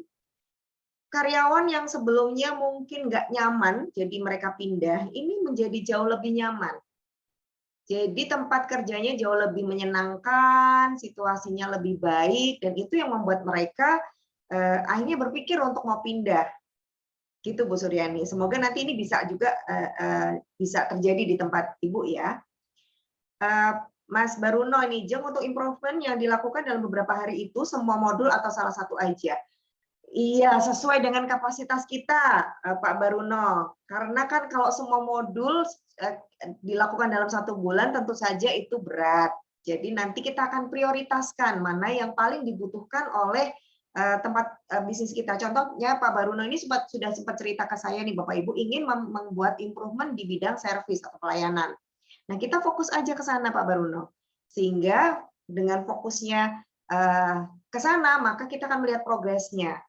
karyawan yang sebelumnya mungkin nggak nyaman, jadi mereka pindah, ini menjadi jauh lebih nyaman. Jadi tempat kerjanya jauh lebih menyenangkan, situasinya lebih baik, dan itu yang membuat mereka akhirnya berpikir untuk mau pindah. Gitu Bu Suryani. Semoga nanti ini bisa juga bisa terjadi di tempat Ibu ya. Mas Baruno ini, Jeng, untuk improvement yang dilakukan dalam beberapa hari itu semua modul atau salah satu aja? Iya, sesuai dengan kapasitas kita, Pak Baruno. Karena kan kalau semua modul dilakukan dalam 1 bulan, tentu saja itu berat. Jadi nanti kita akan prioritaskan mana yang paling dibutuhkan oleh tempat bisnis kita. Contohnya Pak Baruno ini sudah sempat cerita ke saya nih, Bapak Ibu, ingin membuat improvement di bidang servis atau pelayanan. Nah, kita fokus aja ke sana, Pak Baruno. Sehingga dengan fokusnya ke sana, maka kita akan melihat progresnya.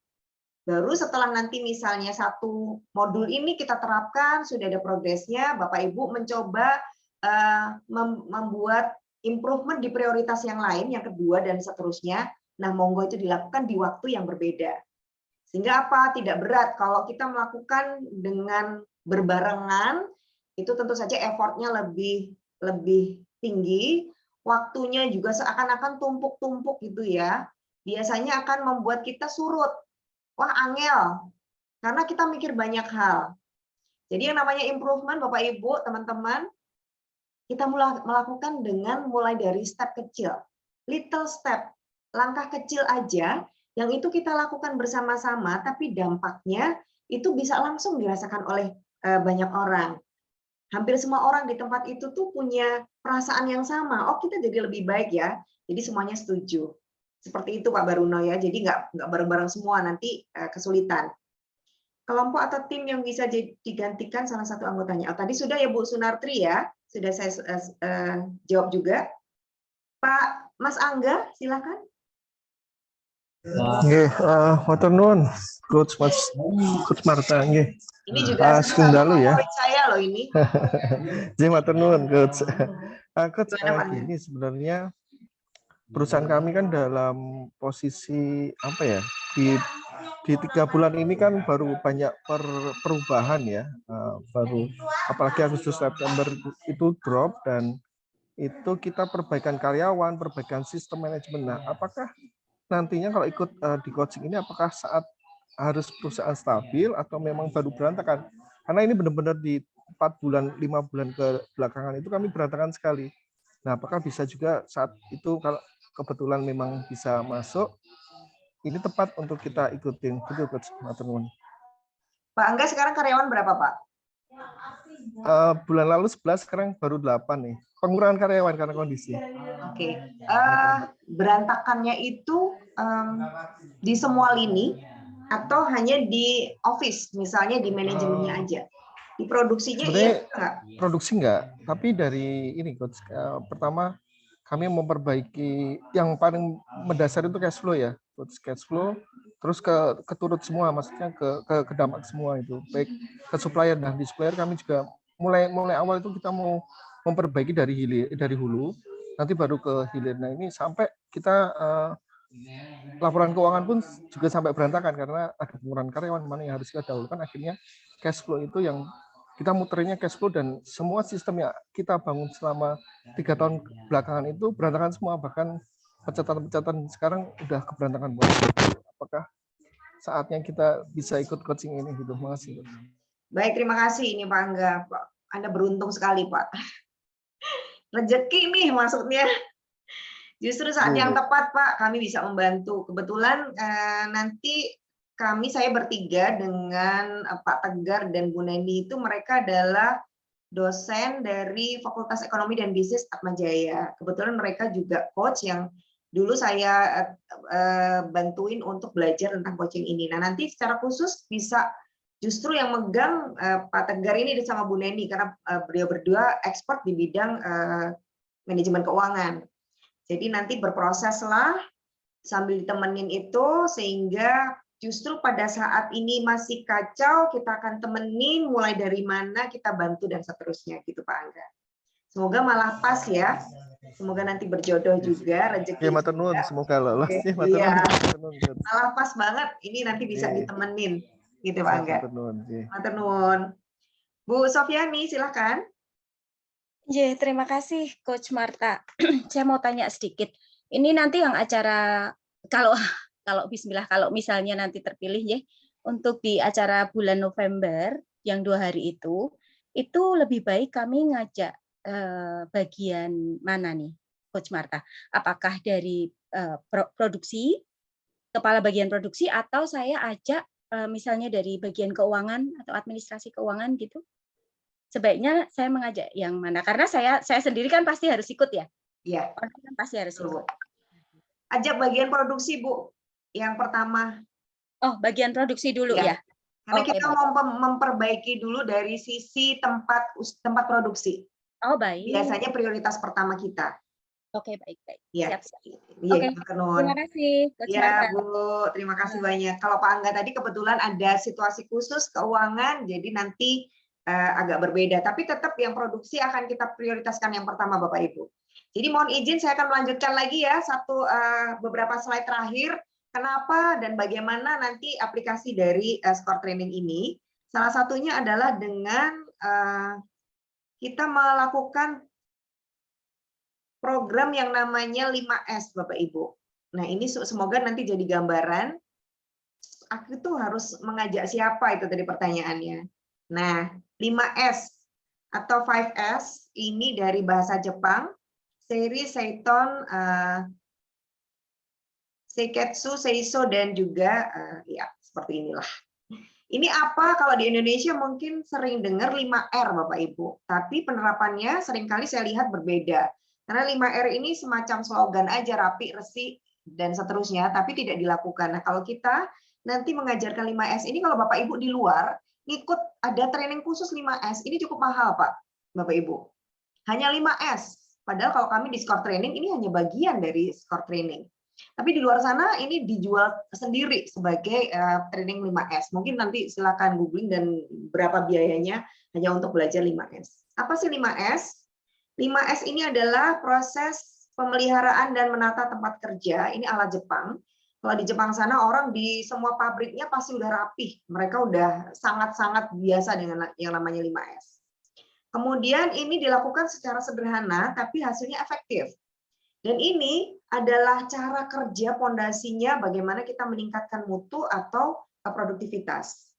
Baru setelah nanti misalnya 1 modul ini kita terapkan, sudah ada progresnya, Bapak Ibu mencoba membuat improvement di prioritas yang lain, yang kedua dan seterusnya. Nah, monggo itu dilakukan di waktu yang berbeda. Sehingga apa? Tidak berat. Kalau kita melakukan dengan berbarengan, itu tentu saja effortnya lebih tinggi, waktunya juga seakan-akan tumpuk-tumpuk gitu ya. Biasanya akan membuat kita surut. Wah, angel, karena kita mikir banyak hal. Jadi yang namanya improvement, Bapak Ibu, teman-teman, kita melakukan dengan mulai dari step kecil, little step, langkah kecil aja, yang itu kita lakukan bersama-sama, tapi dampaknya itu bisa langsung dirasakan oleh banyak orang. Hampir semua orang di tempat itu tuh punya perasaan yang sama. Oh, kita jadi lebih baik ya. Jadi semuanya setuju. Seperti itu Pak Baruno ya, jadi nggak bareng-bareng semua, nanti kesulitan. Kelompok atau tim yang bisa digantikan salah satu anggotanya. Oh, tadi sudah ya Bu Sunartri ya, sudah saya jawab juga. Pak Mas Angga, silakan. Nggih, matur nuwun Coach Marta nggih. Ini juga Skendalu ya. Saya loh ini. Nggih, matur nuwun Coach. Coach, ini sebenarnya perusahaan kami kan dalam posisi apa ya, di 3 bulan ini kan baru banyak perubahan ya, baru apalagi Agustus September itu drop, dan itu kita perbaikan karyawan, perbaikan sistem manajemen. Nah, apakah nantinya kalau ikut di coaching ini, apakah saat harus perusahaan stabil atau memang baru berantakan? Karena ini benar-benar di 4 bulan, 5 bulan ke belakangan itu kami berantakan sekali. Nah, apakah bisa juga saat itu kalau kebetulan memang bisa masuk, ini tepat untuk kita ikutin. Betul, Coach. Pak Angga, sekarang karyawan berapa, Pak? Bulan lalu 11, sekarang baru 8 nih. Pengurangan karyawan karena kondisi. Oke. Berantakannya itu di semua lini atau hanya di office, misalnya di manajemennya aja? Di produksinya iya enggak? Produksi enggak, tapi dari ini Coach, pertama kami memperbaiki yang paling mendasar itu cash flow ya, Coach, cash flow, terus keturut semua, maksudnya ke dampak semua itu, baik ke supplier. Nah, di supplier kami juga mulai awal itu kita mau memperbaiki dari hulu, nanti baru ke hilir. Nah, ini sampai kita laporan keuangan pun juga sampai berantakan karena ada pengurangan karyawan, mana yang harus kita dahulukan. Akhirnya cash flow itu yang kita muterinnya cash flow, dan semua sistem yang kita bangun selama 3 tahun belakangan itu berantakan semua, bahkan pencatatan sekarang udah keberantakan. Apakah saatnya kita bisa ikut coaching ini gitu? Makasih. Baik, terima kasih ini Pak Angga. Anda beruntung sekali Pak. Rezeki nih maksudnya. Justru saat yang tepat Pak, kami bisa membantu. Kebetulan nanti saya bertiga dengan Pak Tegar dan Bu Neni itu, mereka adalah dosen dari Fakultas Ekonomi dan Bisnis Atmajaya. Kebetulan mereka juga coach yang dulu saya bantuin untuk belajar tentang coaching ini. Nah, nanti secara khusus bisa justru yang megang Pak Tegar ini sama Bu Neni, karena beliau berdua expert di bidang manajemen keuangan. Jadi nanti berproseslah sambil ditemenin itu, sehingga justru pada saat ini masih kacau, kita akan temenin mulai dari mana kita bantu dan seterusnya gitu Pak Angga. Semoga malah pas ya. Semoga nanti berjodoh juga, rezeki. Ya, matur nuwun, semoga lolos. Iya. Malah pas banget, ini nanti bisa ditemenin. Gitu Pak Angga. Matur nuwun. Bu Sofiani, silakan. Terima kasih Coach Marta. Saya mau tanya sedikit. Ini nanti yang acara kalau bismillah kalau misalnya nanti terpilih ya untuk di acara bulan November yang 2 hari itu lebih baik kami ngajak bagian mana nih Coach Marta? Apakah dari produksi, kepala bagian produksi, atau saya ajak misalnya dari bagian keuangan atau administrasi keuangan gitu? Sebaiknya saya mengajak yang mana? Karena saya sendiri kan pasti harus ikut ya. Iya. Kan pasti harus ikut. Ajak bagian produksi Bu, yang pertama. Oh, bagian produksi dulu ya. Karena kita mau memperbaiki dulu dari sisi tempat produksi. Oh, baik. Biasanya prioritas pertama kita. Oke, baik. Ya. Oke, terima kasih. Ya, Bu, terima kasih banyak. Kalau Pak Angga tadi kebetulan ada situasi khusus keuangan, jadi nanti agak berbeda. Tapi tetap yang produksi akan kita prioritaskan yang pertama, Bapak Ibu. Jadi mohon izin saya akan melanjutkan lagi ya beberapa slide terakhir. Kenapa dan bagaimana nanti aplikasi dari Score Training ini? Salah satunya adalah dengan kita melakukan program yang namanya 5S, Bapak Ibu. Nah, ini semoga nanti jadi gambaran. Aku tuh harus mengajak siapa itu tadi pertanyaannya. Nah, 5S atau 5S ini dari bahasa Jepang, Seiri, Seiton, Seiketsu, Seiso, dan juga ya seperti inilah. Ini apa kalau di Indonesia mungkin sering dengar 5R Bapak Ibu, tapi penerapannya seringkali saya lihat berbeda. Karena 5R ini semacam slogan aja, rapi, resik, dan seterusnya, tapi tidak dilakukan. Nah, kalau kita nanti mengajarkan 5S ini, kalau Bapak Ibu di luar, ngikut ada training khusus 5S, ini cukup mahal Pak, Bapak Ibu. Hanya 5S, padahal kalau kami di Score Training, ini hanya bagian dari Score Training. Tapi di luar sana ini dijual sendiri sebagai training 5S. Mungkin nanti silakan googling dan berapa biayanya hanya untuk belajar 5S. Apa sih 5S? 5S ini adalah proses pemeliharaan dan menata tempat kerja. Ini ala Jepang. Kalau di Jepang sana orang di semua pabriknya pasti udah rapih. Mereka udah sangat-sangat biasa dengan yang namanya 5S. Kemudian ini dilakukan secara sederhana tapi hasilnya efektif. Dan ini adalah cara kerja pondasinya bagaimana kita meningkatkan mutu atau produktivitas.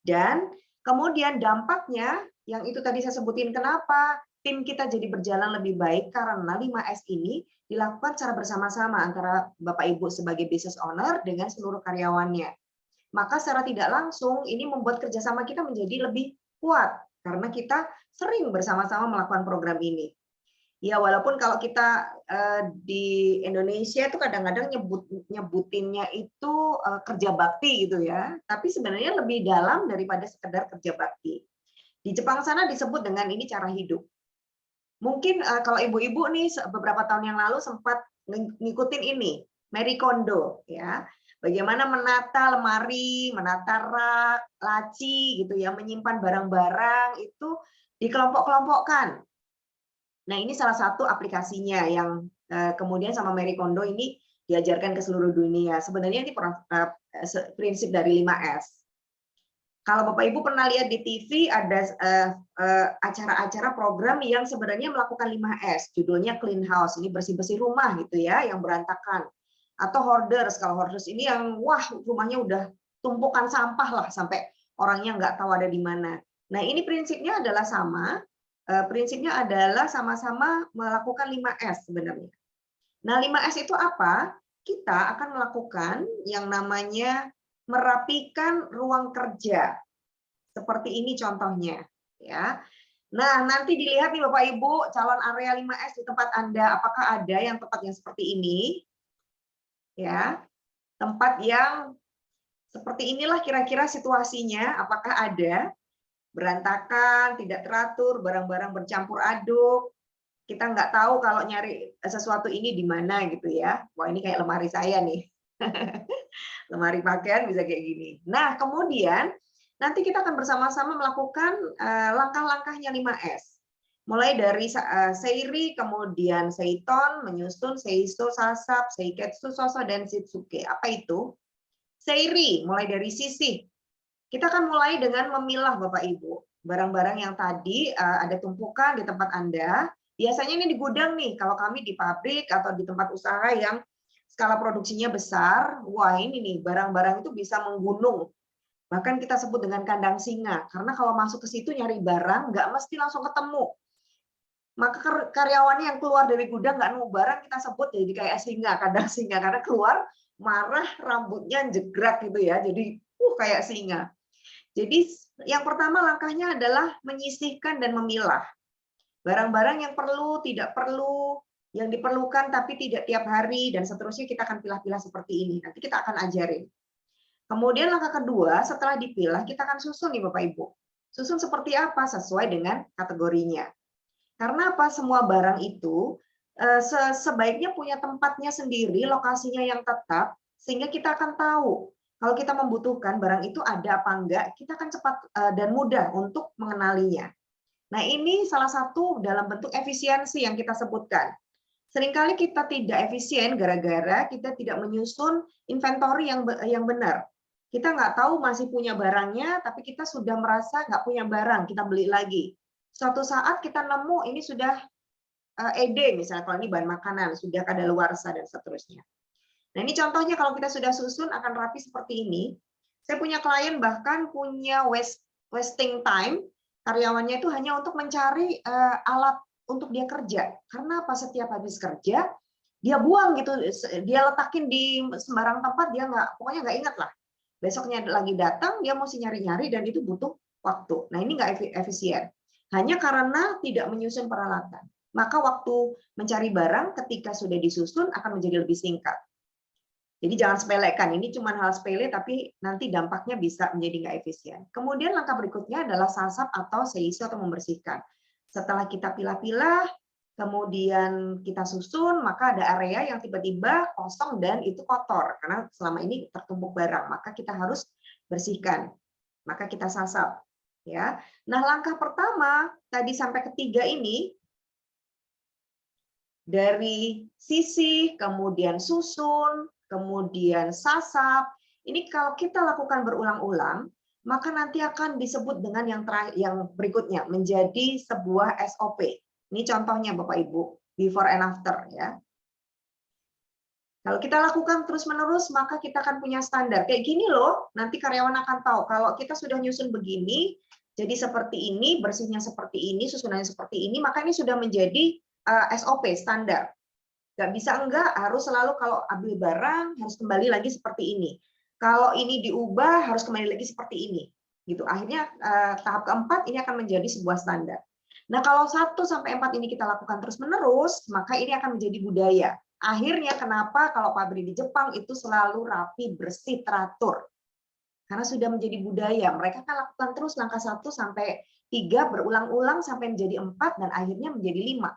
Dan kemudian dampaknya yang itu tadi saya sebutin kenapa tim kita jadi berjalan lebih baik karena 5S ini dilakukan secara bersama-sama antara Bapak Ibu sebagai business owner dengan seluruh karyawannya. Maka secara tidak langsung ini membuat kerjasama kita menjadi lebih kuat karena kita sering bersama-sama melakukan program ini. Ya walaupun kalau kita di Indonesia itu kadang-kadang nyebutinnya itu kerja bakti gitu ya, tapi sebenarnya lebih dalam daripada sekedar kerja bakti. Di Jepang sana disebut dengan ini cara hidup. Mungkin kalau ibu-ibu nih beberapa tahun yang lalu sempat ngikutin ini, Marie Kondo ya. Bagaimana menata lemari, menata rak, laci gitu ya, menyimpan barang-barang itu dikelompok-kelompokkan. Nah, ini salah satu aplikasinya yang kemudian sama Marie Kondo ini diajarkan ke seluruh dunia. Sebenarnya ini prinsip dari 5S. Kalau Bapak Ibu pernah lihat di TV ada acara-acara program yang sebenarnya melakukan 5S, judulnya Clean House, ini bersih-bersih rumah gitu ya, yang berantakan. Atau hoarders, kalau hoarders ini yang wah rumahnya udah tumpukan sampah lah sampai orangnya nggak tahu ada di mana. Nah, ini prinsipnya adalah sama. Prinsipnya adalah sama-sama melakukan 5S sebenarnya. Nah, 5S itu apa? Kita akan melakukan yang namanya merapikan ruang kerja. Seperti ini contohnya, ya. Nah, nanti dilihat nih Bapak Ibu, calon area 5S di tempat Anda, apakah ada yang tempat yang seperti ini? Ya. Tempat yang seperti inilah kira-kira situasinya, apakah ada? Berantakan, tidak teratur, barang-barang bercampur aduk. Kita nggak tahu kalau nyari sesuatu ini di mana gitu ya. Wah, ini kayak lemari saya nih. Lemari pakaian bisa kayak gini. Nah, kemudian nanti kita akan bersama-sama melakukan langkah-langkahnya 5S. Mulai dari Seiri, kemudian Seiton, menyusun Seiso, Sasab, Seiketsu, Soso, dan Shitsuke. Apa itu? Seiri, mulai dari sisih. Kita akan mulai dengan memilah Bapak Ibu. Barang-barang yang tadi ada tumpukan di tempat Anda, biasanya ini di gudang nih, kalau kami di pabrik atau di tempat usaha yang skala produksinya besar, wah ini nih barang-barang itu bisa menggunung. Bahkan kita sebut dengan kandang singa, karena kalau masuk ke situ nyari barang nggak mesti langsung ketemu. Maka karyawannya yang keluar dari gudang nggak nemu barang, kita sebut jadi kayak singa, kandang singa, karena keluar marah, rambutnya jegrak gitu ya, jadi kayak singa. Jadi yang pertama langkahnya adalah menyisihkan dan memilah. Barang-barang yang perlu, tidak perlu, yang diperlukan tapi tidak tiap hari, dan seterusnya kita akan pilah-pilah seperti ini. Nanti kita akan ajarin. Kemudian langkah kedua, setelah dipilah, kita akan susun nih Bapak Ibu. Susun seperti apa? Sesuai dengan kategorinya. Karena apa? Semua barang itu sebaiknya punya tempatnya sendiri, lokasinya yang tetap, sehingga kita akan tahu kalau kita membutuhkan barang itu ada apa enggak, kita akan cepat dan mudah untuk mengenalinya. Nah, ini salah satu dalam bentuk efisiensi yang kita sebutkan. Seringkali kita tidak efisien gara-gara kita tidak menyusun inventory yang benar. Kita nggak tahu masih punya barangnya, tapi kita sudah merasa nggak punya barang, kita beli lagi. Suatu saat kita nemu ini sudah ED, misalnya kalau ini bahan makanan, sudah kadaluarsa dan seterusnya. Nah, ini contohnya kalau kita sudah susun akan rapi seperti ini. Saya punya klien bahkan punya wasting time, karyawannya itu hanya untuk mencari alat untuk dia kerja. Karena apa? Setiap habis kerja, dia buang gitu, dia letakin di sembarang tempat, dia pokoknya nggak ingat lah. Besoknya lagi datang, dia mesti nyari-nyari dan itu butuh waktu. Nah, ini nggak efisien. Hanya karena tidak menyusun peralatan. Maka waktu mencari barang ketika sudah disusun akan menjadi lebih singkat. Jadi jangan sepelekan, ini cuma hal sepele tapi nanti dampaknya bisa menjadi nggak efisien. Kemudian langkah berikutnya adalah sasap atau seiso atau membersihkan. Setelah kita pilah-pilah, kemudian kita susun, maka ada area yang tiba-tiba kosong dan itu kotor karena selama ini tertumpuk barang, maka kita harus bersihkan. Maka kita sasap, ya. Nah, langkah pertama tadi sampai ketiga ini dari sisih, kemudian susun, kemudian sasap. Ini kalau kita lakukan berulang-ulang, maka nanti akan disebut dengan yang berikutnya menjadi sebuah SOP. Ini contohnya Bapak Ibu, before and after ya. Kalau kita lakukan terus-menerus, maka kita akan punya standar. Kayak gini loh, nanti karyawan akan tahu kalau kita sudah nyusun begini, jadi seperti ini, bersihnya seperti ini, susunannya seperti ini, maka ini sudah menjadi SOP standar. Nggak bisa enggak, harus selalu kalau ambil barang harus kembali lagi seperti ini. Kalau ini diubah harus kembali lagi seperti ini. Gitu. Akhirnya tahap keempat ini akan menjadi sebuah standar. Nah, kalau 1 sampai 4 ini kita lakukan terus-menerus, maka ini akan menjadi budaya. Akhirnya kenapa kalau pabrik di Jepang itu selalu rapi, bersih, teratur. Karena sudah menjadi budaya. Mereka akan lakukan terus langkah 1 sampai 3 berulang-ulang sampai menjadi 4 dan akhirnya menjadi 5.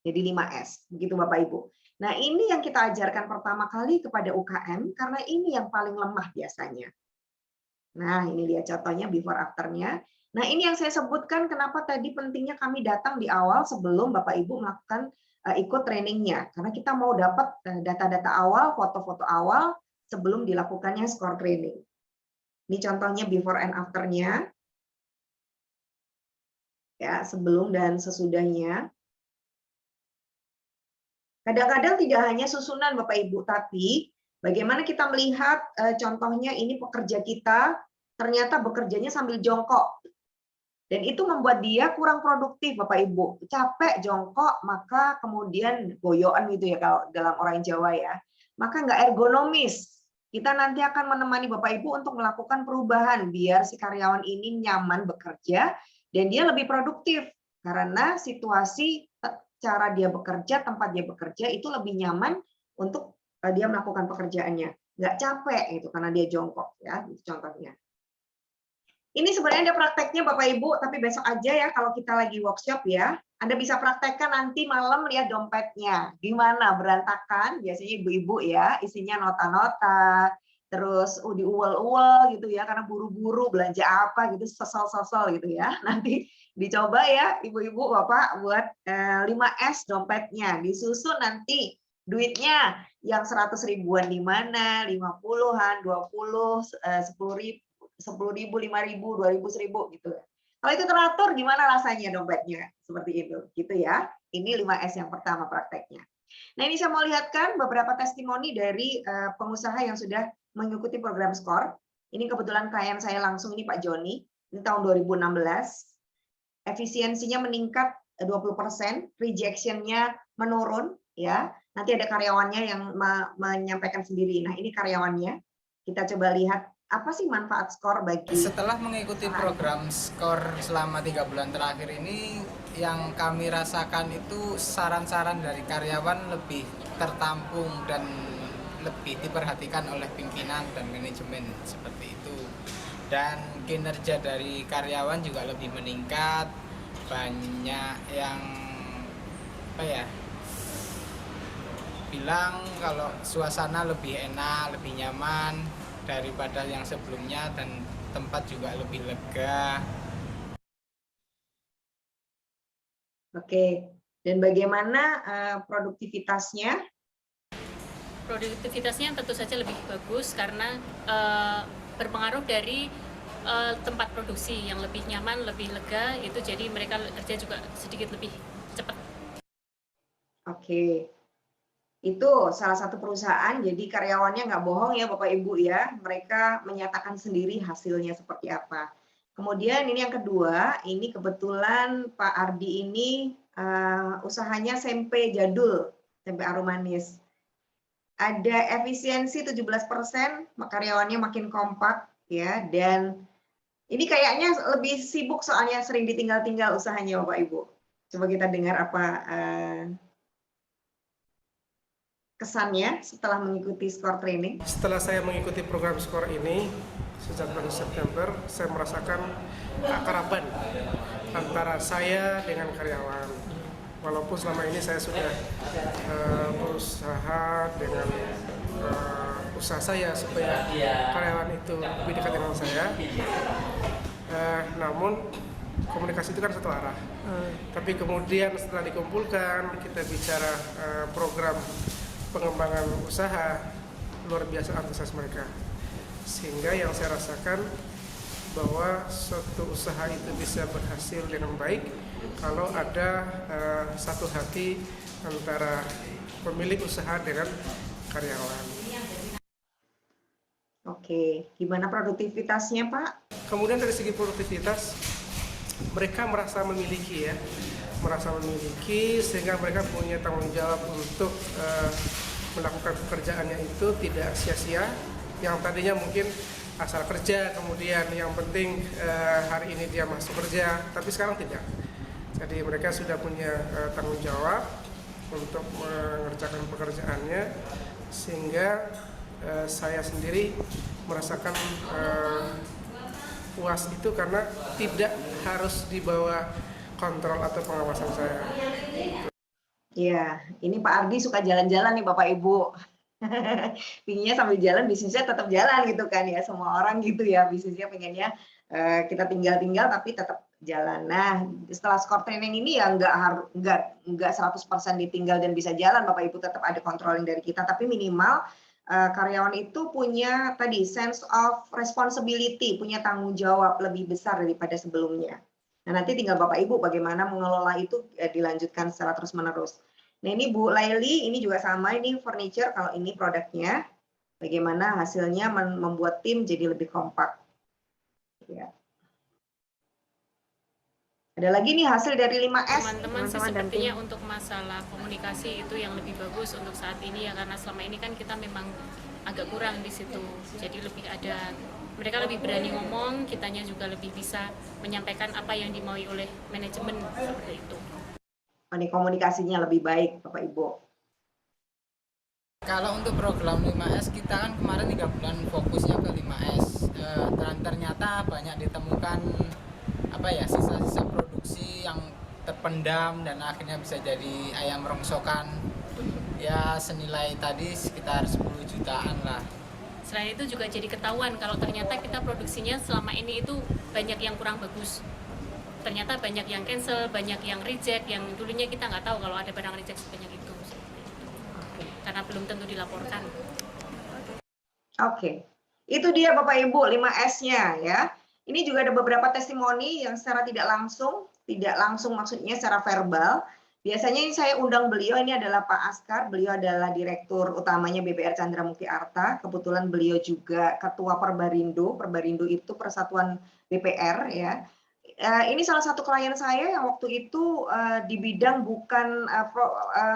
Jadi 5S, begitu Bapak Ibu. Nah, ini yang kita ajarkan pertama kali kepada UKM, karena ini yang paling lemah biasanya. Nah, ini lihat contohnya before after-nya. Nah, ini yang saya sebutkan kenapa tadi pentingnya kami datang di awal sebelum Bapak Ibu melakukan ikut trainingnya. Karena kita mau dapat data-data awal, foto-foto awal sebelum dilakukannya score training. Ini contohnya before and after-nya. Ya, sebelum dan sesudahnya. Kadang-kadang tidak hanya susunan Bapak Ibu, tapi bagaimana kita melihat contohnya ini pekerja kita ternyata bekerjanya sambil jongkok. Dan itu membuat dia kurang produktif Bapak Ibu. Capek jongkok, maka kemudian goyoan gitu ya kalau dalam orang Jawa ya. Maka nggak ergonomis. Kita nanti akan menemani Bapak Ibu untuk melakukan perubahan biar si karyawan ini nyaman bekerja dan dia lebih produktif. Karena situasi cara dia bekerja, tempat dia bekerja itu lebih nyaman untuk dia melakukan pekerjaannya. Nggak capek itu karena dia jongkok ya, contohnya. Ini sebenarnya ada prakteknya Bapak Ibu, tapi besok aja ya kalau kita lagi workshop ya. Anda bisa praktekkan nanti malam lihat dompetnya. Gimana berantakan, biasanya ibu-ibu ya, isinya nota-nota, terus diuwel-uwel gitu ya, karena buru-buru belanja apa gitu, sosol-sosol gitu ya. Nanti dicoba ya ibu-ibu bapak buat 5S dompetnya, disusun nanti duitnya yang 100 ribuan di mana, 50-an, 20, 10 ribu, 10.000, 5.000, 2.000, 1.000 gitu. Kalau itu teratur gimana rasanya dompetnya? Seperti itu, gitu ya. Ini 5S yang pertama prakteknya. Nah, ini saya mau lihatkan beberapa testimoni dari pengusaha yang sudah mengikuti program SCORE. Ini kebetulan klien saya langsung, ini Pak Joni. Ini tahun 2016. Efisiensinya meningkat 20%, rejection-nya menurun, ya. Nanti ada karyawannya yang menyampaikan sendiri. Nah, ini karyawannya. Kita coba lihat apa sih manfaat SCORE bagi... Setelah mengikuti program SCORE selama 3 bulan terakhir ini, yang kami rasakan itu saran-saran dari karyawan lebih tertampung dan lebih diperhatikan oleh pimpinan dan manajemen, seperti itu. Dan kinerja dari karyawan juga lebih meningkat, banyak yang bilang kalau suasana lebih enak, lebih nyaman daripada yang sebelumnya, dan tempat juga lebih lega. Oke, dan bagaimana produktivitasnya? Produktivitasnya tentu saja lebih bagus karena berpengaruh dari tempat produksi yang lebih nyaman, lebih lega, itu jadi mereka kerja juga sedikit lebih cepat. Oke, itu salah satu perusahaan, jadi karyawannya nggak bohong ya Bapak Ibu ya, mereka menyatakan sendiri hasilnya seperti apa. Kemudian ini yang kedua, ini kebetulan Pak Ardi ini usahanya tempe jadul, tempe arum manis. Ada efisiensi 17%, karyawannya makin kompak ya, dan ini kayaknya lebih sibuk soalnya sering ditinggal-tinggal usahanya Bapak Ibu. Coba kita dengar apa kesannya setelah mengikuti SCORE training. Setelah saya mengikuti program SCORE ini sejak bulan September, saya merasakan keakraban antara saya dengan karyawan. Walaupun selama ini saya sudah berusaha dengan usaha saya supaya karyawan itu lebih dekat dengan saya, namun komunikasi itu kan satu arah. Tapi kemudian setelah dikumpulkan, kita bicara program pengembangan usaha, luar biasa antusias mereka. Sehingga yang saya rasakan bahwa suatu usaha itu bisa berhasil dengan baik kalau ada satu hati antara pemilik usaha dengan karyawan. Oke, gimana produktivitasnya Pak? Kemudian dari segi produktivitas, mereka merasa memiliki sehingga mereka punya tanggung jawab untuk melakukan pekerjaannya itu tidak sia-sia. Yang tadinya mungkin asal kerja, kemudian yang penting hari ini dia masuk kerja, tapi sekarang tidak. Jadi mereka sudah punya tanggung jawab untuk mengerjakan pekerjaannya, sehingga saya sendiri merasakan puas itu karena tidak harus dibawa kontrol atau pengawasan saya. Iya, ini Pak Ardi suka jalan-jalan nih Bapak Ibu. Pinginnya sambil jalan, bisnisnya tetap jalan gitu kan ya. Semua orang gitu ya, bisnisnya pengennya kita tinggal-tinggal tapi tetap jalan. Nah, setelah SCORE training ini ya nggak 100% ditinggal dan bisa jalan Bapak Ibu, tetap ada controlling dari kita, tapi minimal karyawan itu punya tadi sense of responsibility, punya tanggung jawab lebih besar daripada sebelumnya. Nah, nanti tinggal Bapak Ibu bagaimana mengelola itu dilanjutkan secara terus-menerus. Nah, ini Bu Laili, ini juga sama, ini furniture, kalau ini produknya, bagaimana hasilnya membuat tim jadi lebih kompak. Ya. Ada lagi nih hasil dari 5S. Teman-teman sih sepertinya untuk masalah komunikasi itu yang lebih bagus untuk saat ini ya, karena selama ini kan kita memang agak kurang di situ. Jadi lebih ada, mereka lebih berani ngomong, kitanya juga lebih bisa menyampaikan apa yang dimaui oleh manajemen seperti itu. Ini komunikasinya lebih baik Bapak Ibu. Kalau untuk program 5S kita kan kemarin 3 bulan fokusnya ke 5S, dan ternyata banyak ditemukan sisa-sisa produksi yang terpendam dan akhirnya bisa jadi ayam rongsokan ya senilai tadi sekitar 10 jutaan lah. Selain itu juga jadi ketahuan kalau ternyata kita produksinya selama ini itu banyak yang kurang bagus. Ternyata banyak yang cancel, banyak yang reject, yang dulunya kita nggak tahu kalau ada barang reject sebanyak itu. Karena belum tentu dilaporkan. Oke. Itu dia Bapak Ibu 5S-nya ya. Ini juga ada beberapa testimoni yang secara tidak langsung maksudnya secara verbal. Biasanya ini saya undang beliau, ini adalah Pak Askar, beliau adalah Direktur Utamanya BBR Chandramukhi Arta, kebetulan beliau juga Ketua Perbarindo, Perbarindo itu Persatuan BPR ya. Ini salah satu klien saya yang waktu itu di bidang bukan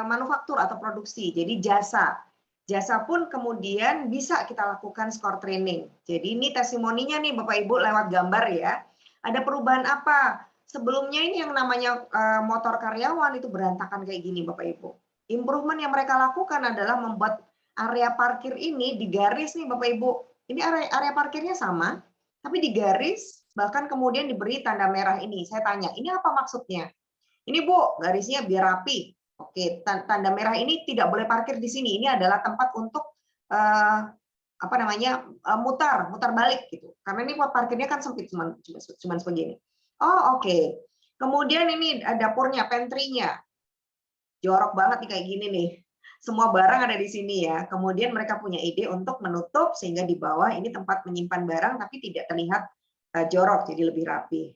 manufaktur atau produksi, jadi jasa. Jasa pun kemudian bisa kita lakukan skor training. Jadi ini testimoninya nih Bapak Ibu lewat gambar ya. Ada perubahan apa? Sebelumnya ini yang namanya motor karyawan itu berantakan kayak gini Bapak Ibu. Improvement yang mereka lakukan adalah membuat area parkir ini digaris nih Bapak Ibu. Ini area parkirnya sama, tapi digaris, bahkan kemudian diberi tanda merah ini. Saya tanya, ini apa maksudnya? Ini Bu, garisnya biar rapi. Oke, tanda merah ini tidak boleh parkir di sini. Ini adalah tempat untuk mutar balik gitu. Karena ini parkirnya kan sempit cuma sebegini. Oh oke. Kemudian ini dapurnya, pantry-nya. Jorok banget nih kayak gini nih. Semua barang ada di sini ya. Kemudian mereka punya ide untuk menutup sehingga di bawah ini tempat menyimpan barang tapi tidak terlihat jorok, jadi lebih rapi.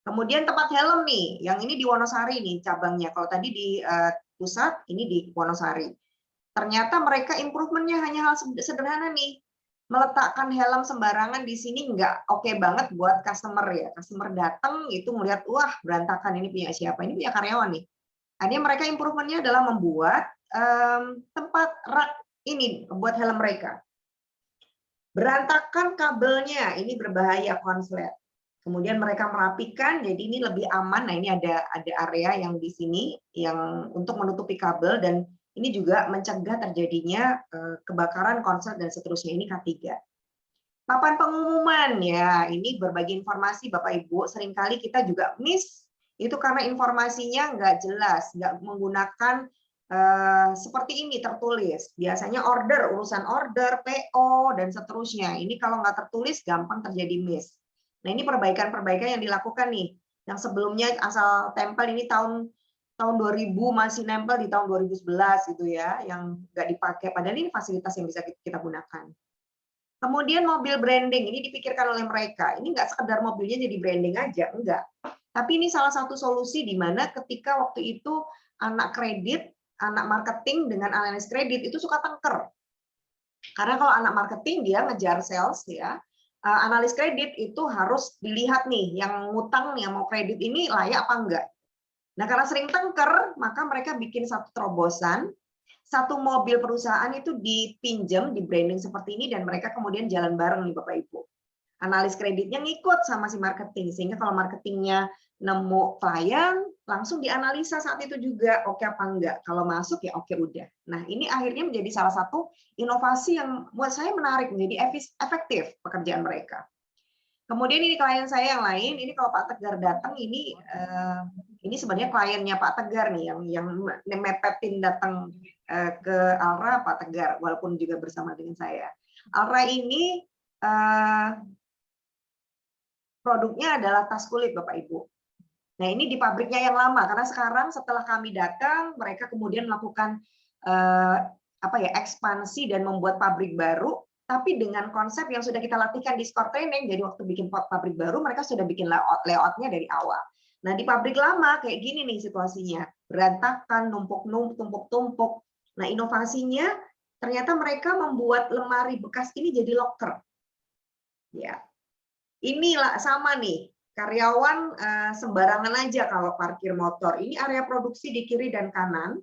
Kemudian tempat helm nih, yang ini di Wonosari nih cabangnya. Kalau tadi di pusat, ini di Wonosari. Ternyata mereka improvementnya hanya hal sederhana nih. Meletakkan helm sembarangan di sini nggak oke banget buat customer ya. Customer datang itu melihat, wah berantakan, ini punya siapa? Ini punya karyawan nih. Akhirnya mereka improvementnya adalah membuat tempat rak ini buat helm mereka. Berantakan kabelnya, ini berbahaya konslet. Kemudian mereka merapikan, jadi ini lebih aman. Nah ini ada area yang di sini yang untuk menutupi kabel dan ini juga mencegah terjadinya kebakaran konslet dan seterusnya. Ini K3. Papan pengumuman ya, ini berbagi informasi Bapak Ibu. Seringkali kita juga miss itu karena informasinya nggak jelas, nggak menggunakan seperti ini tertulis. Biasanya urusan order, PO dan seterusnya. Ini kalau nggak tertulis gampang terjadi miss. Nah ini perbaikan-perbaikan yang dilakukan nih. Yang sebelumnya asal tempel ini tahun 2000 masih nempel di tahun 2011 gitu ya, yang nggak dipakai. Padahal ini fasilitas yang bisa kita gunakan. Kemudian mobil branding, ini dipikirkan oleh mereka. Ini nggak sekedar mobilnya jadi branding aja, enggak. Tapi ini salah satu solusi di mana ketika waktu itu anak kredit, anak marketing dengan analis kredit itu suka tengker. Karena kalau anak marketing dia ngejar sales ya, analis kredit itu harus dilihat nih, yang ngutang, yang mau kredit ini layak apa enggak. Nah, karena sering tengker, maka mereka bikin satu terobosan, satu mobil perusahaan itu dipinjam, di branding seperti ini, dan mereka kemudian jalan bareng nih Bapak Ibu. Analis kreditnya ngikut sama si marketing, sehingga kalau marketingnya nemu klien, langsung dianalisa saat itu juga, oke apa enggak. Kalau masuk ya oke udah. Nah, ini akhirnya menjadi salah satu inovasi yang buat saya menarik, menjadi efektif pekerjaan mereka. Kemudian ini klien saya yang lain, ini kalau Pak Tegar datang, ini sebenarnya kliennya Pak Tegar nih, yang mepetin datang ke Alra Pak Tegar, walaupun juga bersama dengan saya. Alra ini produknya adalah tas kulit Bapak Ibu. Nah ini di pabriknya yang lama, karena sekarang setelah kami datang, mereka kemudian melakukan ekspansi dan membuat pabrik baru, tapi dengan konsep yang sudah kita latihkan di skor training. Jadi waktu bikin pabrik baru, mereka sudah bikin layoutnya dari awal. Nah di pabrik lama kayak gini nih situasinya, berantakan, tumpuk-tumpuk. Nah inovasinya ternyata mereka membuat lemari bekas ini jadi locker. Ya, inilah sama nih. Karyawan sembarangan aja kalau parkir motor. Ini area produksi di kiri dan kanan.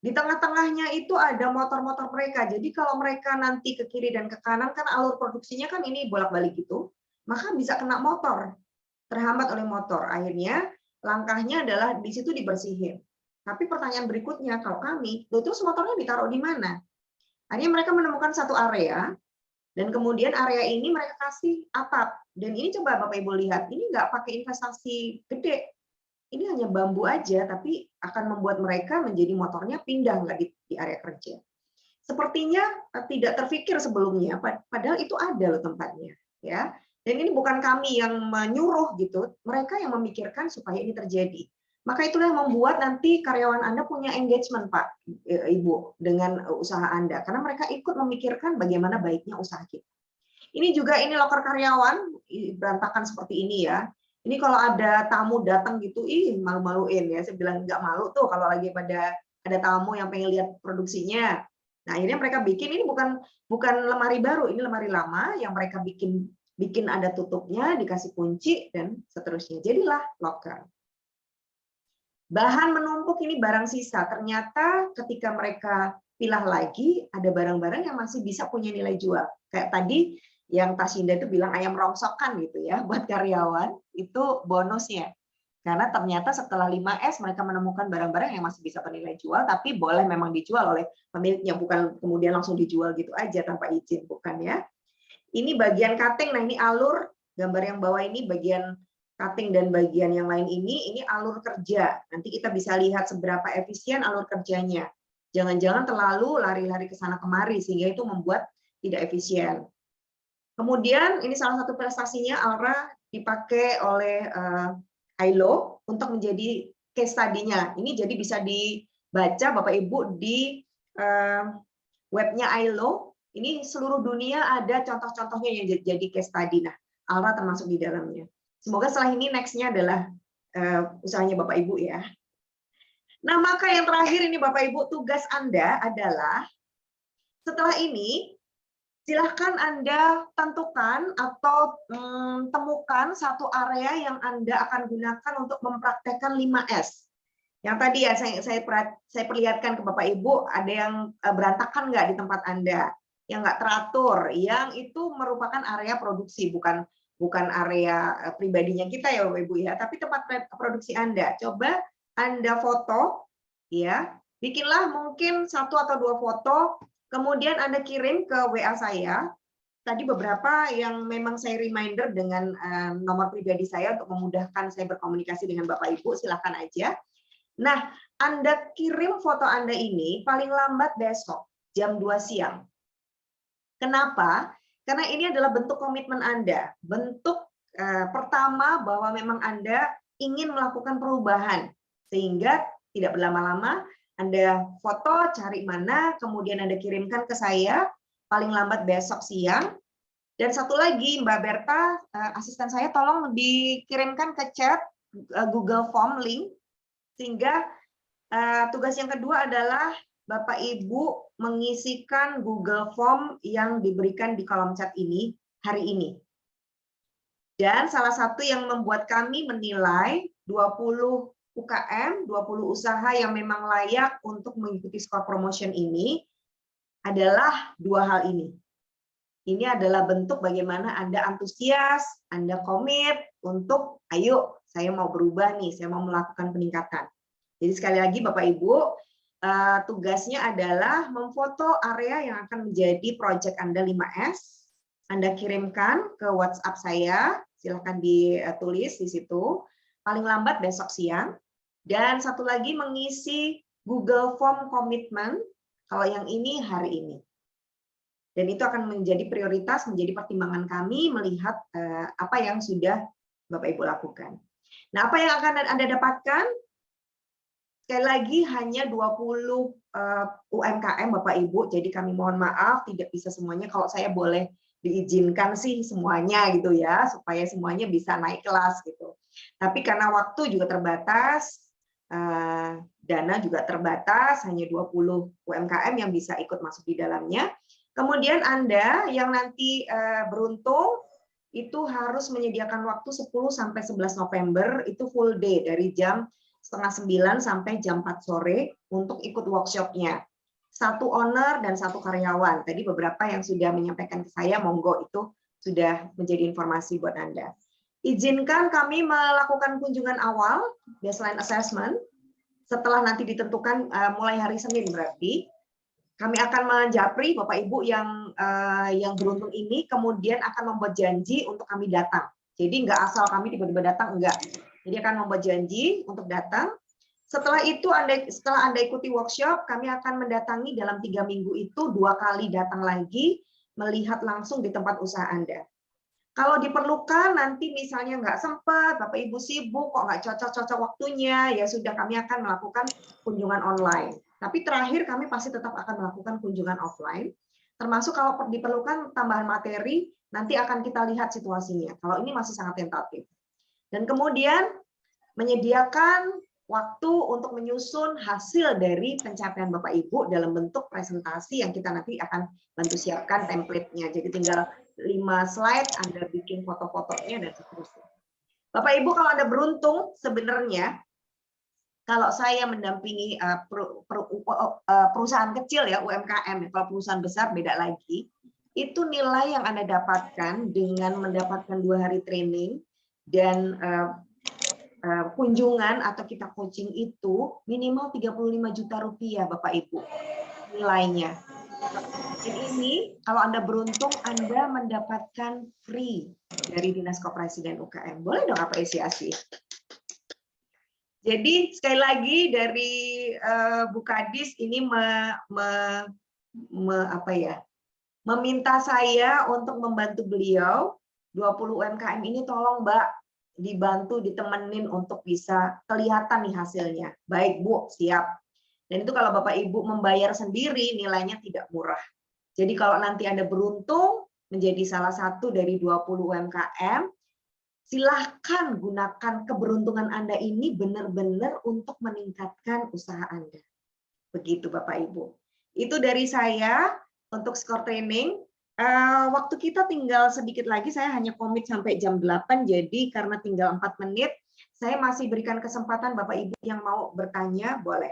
Di tengah-tengahnya itu ada motor-motor mereka. Jadi kalau mereka nanti ke kiri dan ke kanan, kan alur produksinya kan ini bolak-balik gitu, maka bisa kena motor, terhambat oleh motor. Akhirnya langkahnya adalah di situ dibersihin. Tapi pertanyaan berikutnya, kalau kami, terus motornya ditaruh di mana? Akhirnya mereka menemukan satu area, dan kemudian area ini mereka kasih atap. Dan ini coba Bapak Ibu lihat, ini nggak pakai investasi gede. Ini hanya bambu aja, tapi akan membuat mereka menjadi motornya pindah nggak di area kerja. Sepertinya tidak terpikir sebelumnya, padahal itu ada loh tempatnya, ya. Dan ini bukan kami yang menyuruh gitu, mereka yang memikirkan supaya ini terjadi. Maka itulah yang membuat nanti karyawan Anda punya engagement, Pak, Ibu, dengan usaha Anda, karena mereka ikut memikirkan bagaimana baiknya usaha kita. Ini juga ini loker karyawan berantakan seperti ini ya. Ini kalau ada tamu datang gitu, malu-maluin ya. Saya bilang nggak malu tuh kalau lagi pada ada tamu yang pengen lihat produksinya. Nah, akhirnya mereka bikin ini bukan lemari baru, ini lemari lama yang mereka bikin ada tutupnya, dikasih kunci dan seterusnya. Jadilah loker. Bahan menumpuk ini barang sisa. Ternyata ketika mereka pilah lagi, ada barang-barang yang masih bisa punya nilai jual. Kayak tadi yang Tashinda itu bilang ayam rongsokan gitu ya, buat karyawan, itu bonusnya. Karena ternyata setelah 5S mereka menemukan barang-barang yang masih bisa bernilai jual, tapi boleh memang dijual oleh pemiliknya, bukan kemudian langsung dijual gitu aja tanpa izin, bukan ya. Ini bagian cutting, nah ini alur, gambar yang bawah ini bagian cutting dan bagian yang lain ini alur kerja. Nanti kita bisa lihat seberapa efisien alur kerjanya. Jangan-jangan terlalu lari-lari ke sana kemari, sehingga itu membuat tidak efisien. Kemudian ini salah satu prestasinya, Alra dipakai oleh ILO untuk menjadi case study-nya. Ini jadi bisa dibaca Bapak Ibu di webnya ILO. Ini seluruh dunia ada contoh-contohnya yang jadi case study. Nah, Alra termasuk di dalamnya. Semoga setelah ini next-nya adalah usahanya Bapak Ibu ya. Nah, maka yang terakhir ini Bapak Ibu, tugas Anda adalah setelah ini silahkan Anda tentukan atau temukan satu area yang Anda akan gunakan untuk mempraktekkan 5S. Yang tadi ya saya perlihatkan ke Bapak Ibu, ada yang berantakan nggak di tempat Anda, yang nggak teratur, yang itu merupakan area produksi, bukan area pribadinya kita ya Bapak Ibu ya, tapi tempat produksi Anda. Coba Anda foto, ya, bikinlah mungkin 1 atau 2 foto. Kemudian Anda kirim ke WA saya. Tadi beberapa yang memang saya reminder dengan nomor pribadi saya untuk memudahkan saya berkomunikasi dengan Bapak Ibu, silakan aja. Nah, Anda kirim foto Anda ini paling lambat besok jam 2 siang. Kenapa? Karena ini adalah bentuk komitmen Anda. Bentuk pertama bahwa memang Anda ingin melakukan perubahan. Sehingga tidak berlama-lama, Anda foto, cari mana, kemudian Anda kirimkan ke saya, paling lambat besok siang. Dan satu lagi, Mbak Berta, asisten saya, tolong dikirimkan ke chat Google Form link, sehingga tugas yang kedua adalah Bapak Ibu mengisikan Google Form yang diberikan di kolom chat ini hari ini. Dan salah satu yang membuat kami menilai 20 UKM, 20 usaha yang memang layak untuk mengikuti skor promotion ini adalah 2 hal ini. Ini adalah bentuk bagaimana Anda antusias, Anda komit untuk, ayo saya mau berubah nih, saya mau melakukan peningkatan. Jadi sekali lagi Bapak Ibu, tugasnya adalah memfoto area yang akan menjadi project Anda 5S. Anda kirimkan ke WhatsApp saya, silahkan ditulis di situ, paling lambat besok siang. Dan satu lagi mengisi Google Form komitmen, kalau yang ini hari ini. Dan itu akan menjadi prioritas, menjadi pertimbangan kami melihat apa yang sudah Bapak Ibu lakukan. Nah, apa yang akan Anda dapatkan? Sekali lagi hanya 20 UMKM Bapak Ibu, jadi kami mohon maaf tidak bisa semuanya. Kalau saya boleh diizinkan sih semuanya gitu ya, supaya semuanya bisa naik kelas gitu. Tapi karena waktu juga terbatas, dana juga terbatas, hanya 20 UMKM yang bisa ikut masuk di dalamnya. Kemudian Anda yang nanti beruntung itu harus menyediakan waktu 10 sampai 11 November, itu full day dari jam 8:30 sampai jam 4 sore untuk ikut workshopnya. 1 owner dan 1 karyawan. Tadi beberapa yang sudah menyampaikan ke saya, monggo itu sudah menjadi informasi buat Anda. Izinkan kami melakukan kunjungan awal, baseline assessment, setelah nanti ditentukan mulai hari Senin berarti. Kami akan menjapri Bapak Ibu yang beruntung ini, kemudian akan membuat janji untuk kami datang. Jadi nggak asal kami tiba-tiba datang, enggak. Jadi akan membuat janji untuk datang. Setelah itu, setelah Anda ikuti workshop, kami akan mendatangi dalam 3 minggu itu 2 kali datang lagi, melihat langsung di tempat usaha Anda. Kalau diperlukan, nanti misalnya nggak sempat, Bapak Ibu sibuk, kok nggak cocok-cocok waktunya, ya sudah kami akan melakukan kunjungan online. Tapi terakhir kami pasti tetap akan melakukan kunjungan offline. termasuk kalau diperlukan tambahan materi, nanti akan kita lihat situasinya. Kalau ini masih sangat tentatif. Dan kemudian menyediakan waktu untuk menyusun hasil dari pencapaian Bapak Ibu dalam bentuk presentasi yang kita nanti akan bantu siapkan template-nya. Jadi tinggal 5 slide, Anda bikin foto-fotonya dan seterusnya. Bapak Ibu kalau Anda beruntung, sebenarnya kalau saya mendampingi perusahaan kecil ya, UMKM, kalau perusahaan besar beda lagi, itu nilai yang Anda dapatkan dengan mendapatkan 2 hari training dan kunjungan atau kita coaching itu minimal 35 juta rupiah Bapak Ibu nilainya. Dan ini kalau Anda beruntung Anda mendapatkan free dari Dinas Koperasi dan UKM. Boleh dong apresiasi. Jadi sekali lagi dari Bu Kadis ini meminta saya untuk membantu beliau 20 UMKM ini, tolong Mbak dibantu ditemenin untuk bisa kelihatan nih hasilnya. Baik Bu, siap. Dan itu kalau Bapak Ibu membayar sendiri nilainya tidak murah. Jadi kalau nanti Anda beruntung menjadi salah satu dari 20 UMKM, silahkan gunakan keberuntungan Anda ini benar-benar untuk meningkatkan usaha Anda. Begitu Bapak Ibu. Itu dari saya untuk skor training. Waktu kita tinggal sedikit lagi, saya hanya komit sampai jam 8, jadi karena tinggal 4 menit, saya masih berikan kesempatan Bapak Ibu yang mau bertanya, boleh.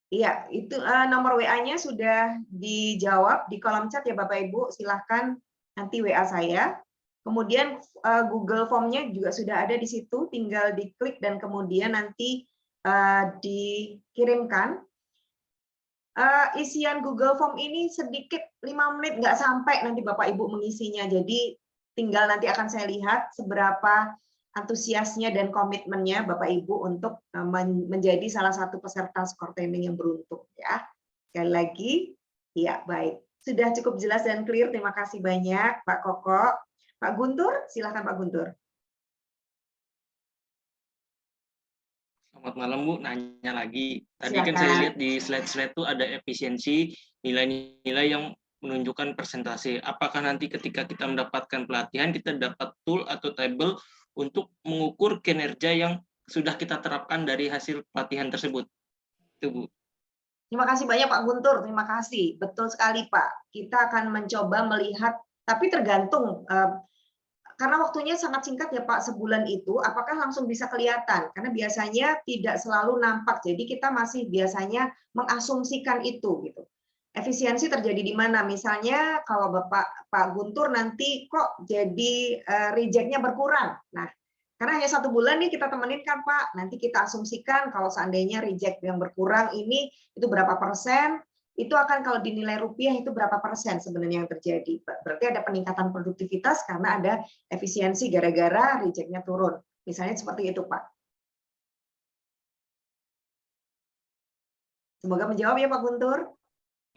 Iya, itu nomor WA-nya sudah dijawab di kolom chat ya Bapak Ibu, silahkan nanti WA saya. Kemudian Google Form-nya juga sudah ada di situ, tinggal diklik dan kemudian nanti dikirimkan. Isian Google Form ini sedikit 5 menit, nggak sampai nanti Bapak Ibu mengisinya. Jadi tinggal nanti akan saya lihat seberapa antusiasnya dan komitmennya Bapak Ibu untuk menjadi salah satu peserta skor training yang beruntung. Ya, sekali lagi, ya baik. Sudah cukup jelas dan clear. Terima kasih banyak Pak Koko. Pak Guntur, silakan Pak Guntur. Selamat malam Bu, nanya lagi. Tadi kan saya lihat di slide-slide itu ada efisiensi, nilai-nilai yang menunjukkan persentase. Apakah nanti ketika kita mendapatkan pelatihan, kita dapat tool atau table untuk mengukur kinerja yang sudah kita terapkan dari hasil pelatihan tersebut? Itu Bu. Terima kasih banyak Pak Guntur, terima kasih. Betul sekali Pak. Kita akan mencoba melihat, tapi tergantung. Karena waktunya sangat singkat ya Pak, sebulan itu, apakah langsung bisa kelihatan? Karena biasanya tidak selalu nampak, jadi kita masih biasanya mengasumsikan itu gitu. Efisiensi terjadi di mana? Misalnya kalau Pak Guntur nanti kok jadi reject-nya berkurang. Nah, karena hanya 1 bulan nih kita temenin kan Pak, nanti kita asumsikan kalau seandainya reject yang berkurang ini itu berapa persen, itu akan kalau dinilai rupiah itu berapa persen sebenarnya yang terjadi. Berarti ada peningkatan produktivitas karena ada efisiensi gara-gara reject-nya turun. Misalnya seperti itu, Pak. Semoga menjawab ya Pak Guntur.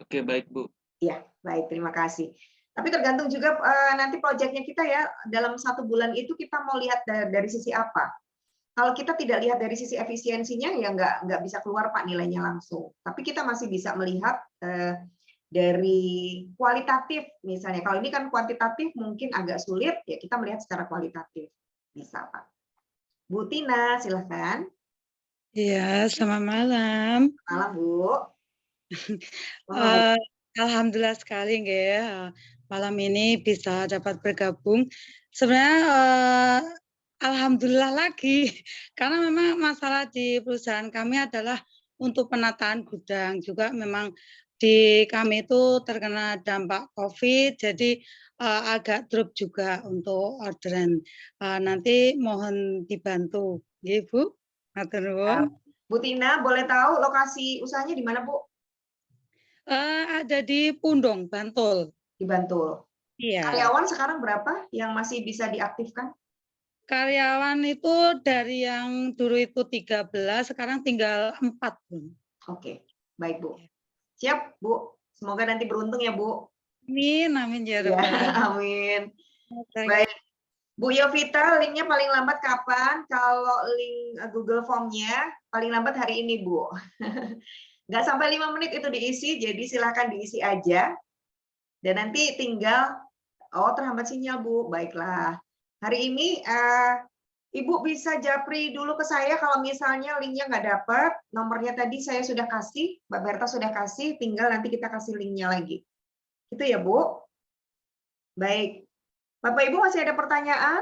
Oke, baik Bu. Iya, baik, terima kasih. Tapi tergantung juga nanti proyeknya kita ya, dalam 1 bulan itu kita mau lihat dari sisi apa. Kalau kita tidak lihat dari sisi efisiensinya, ya nggak bisa keluar Pak nilainya langsung. Tapi kita masih bisa melihat dari kualitatif, misalnya. Kalau ini kan kuantitatif mungkin agak sulit, ya kita melihat secara kualitatif. Bisa Pak. Bu Tina, silahkan. Iya, selamat malam. Malam Bu. Alhamdulillah sekali ya, malam ini bisa dapat bergabung. Sebenarnya alhamdulillah lagi, karena memang masalah di perusahaan kami adalah untuk penataan gudang. Juga memang di kami itu terkena dampak COVID, jadi agak drop juga untuk orderan. Nanti mohon dibantu, ya Bu. Matur nuwun. Bu Tina, boleh tahu lokasi usahanya di mana Bu? Ada di Pundong, Bantul. Di Bantul. Iya. Karyawan sekarang berapa yang masih bisa diaktifkan? Karyawan itu dari yang dulu itu 13, sekarang tinggal 4. Oke, baik Bu. Siap Bu, semoga nanti beruntung ya Bu. Amin, amin ya Ya, Rabbal. amin. Baik. Bu Yovita, linknya paling lambat kapan? Kalau link Google Form-nya paling lambat hari ini, Bu. Nggak sampai 5 menit itu diisi, jadi silahkan diisi aja. Dan nanti tinggal, oh terhambat sinyal, Bu. Baiklah. Hari ini Ibu bisa japri dulu ke saya kalau misalnya linknya nggak dapat. Nomornya tadi saya sudah kasih, Mbak Berta sudah kasih, tinggal nanti kita kasih linknya lagi. Itu ya, Bu? Baik. Bapak Ibu masih ada pertanyaan?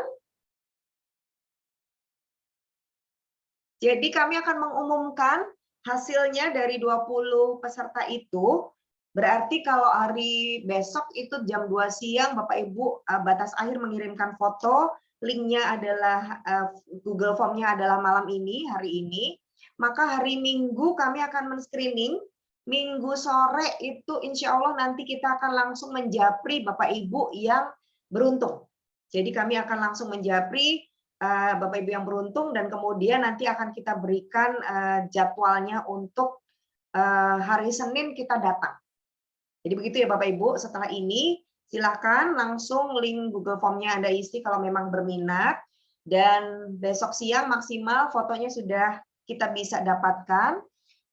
Jadi kami akan mengumumkan hasilnya dari 20 peserta itu. Berarti kalau hari besok itu jam 2 siang Bapak Ibu batas akhir mengirimkan foto, linknya adalah Google Form-nya adalah malam ini, hari ini. Maka hari Minggu kami akan men-screening. Minggu sore itu insya Allah nanti kita akan langsung menjapri Bapak Ibu yang beruntung. Jadi kami akan langsung menjapri Bapak Ibu yang beruntung dan kemudian nanti akan kita berikan jadwalnya untuk hari Senin kita datang. Jadi begitu ya Bapak Ibu, setelah ini silakan langsung link Google Form-nya Anda isi kalau memang berminat dan besok siang maksimal fotonya sudah kita bisa dapatkan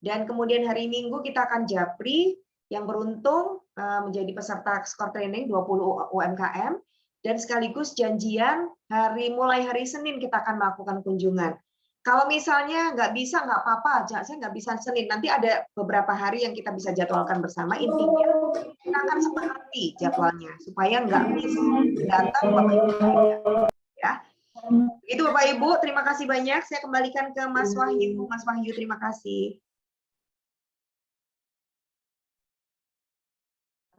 dan kemudian hari Minggu kita akan japri yang beruntung menjadi peserta skor training 20 UMKM dan sekaligus janjian mulai hari Senin kita akan melakukan kunjungan. Kalau misalnya nggak bisa, nggak apa-apa, saya nggak bisa Senin, nanti ada beberapa hari yang kita bisa jadwalkan bersama, intinya kita akan sepakati jadwalnya, supaya nggak miss datang Bapak Ibu. Ya. Itu Bapak Ibu, terima kasih banyak, saya kembalikan ke Mas Wahyu. Mas Wahyu, terima kasih.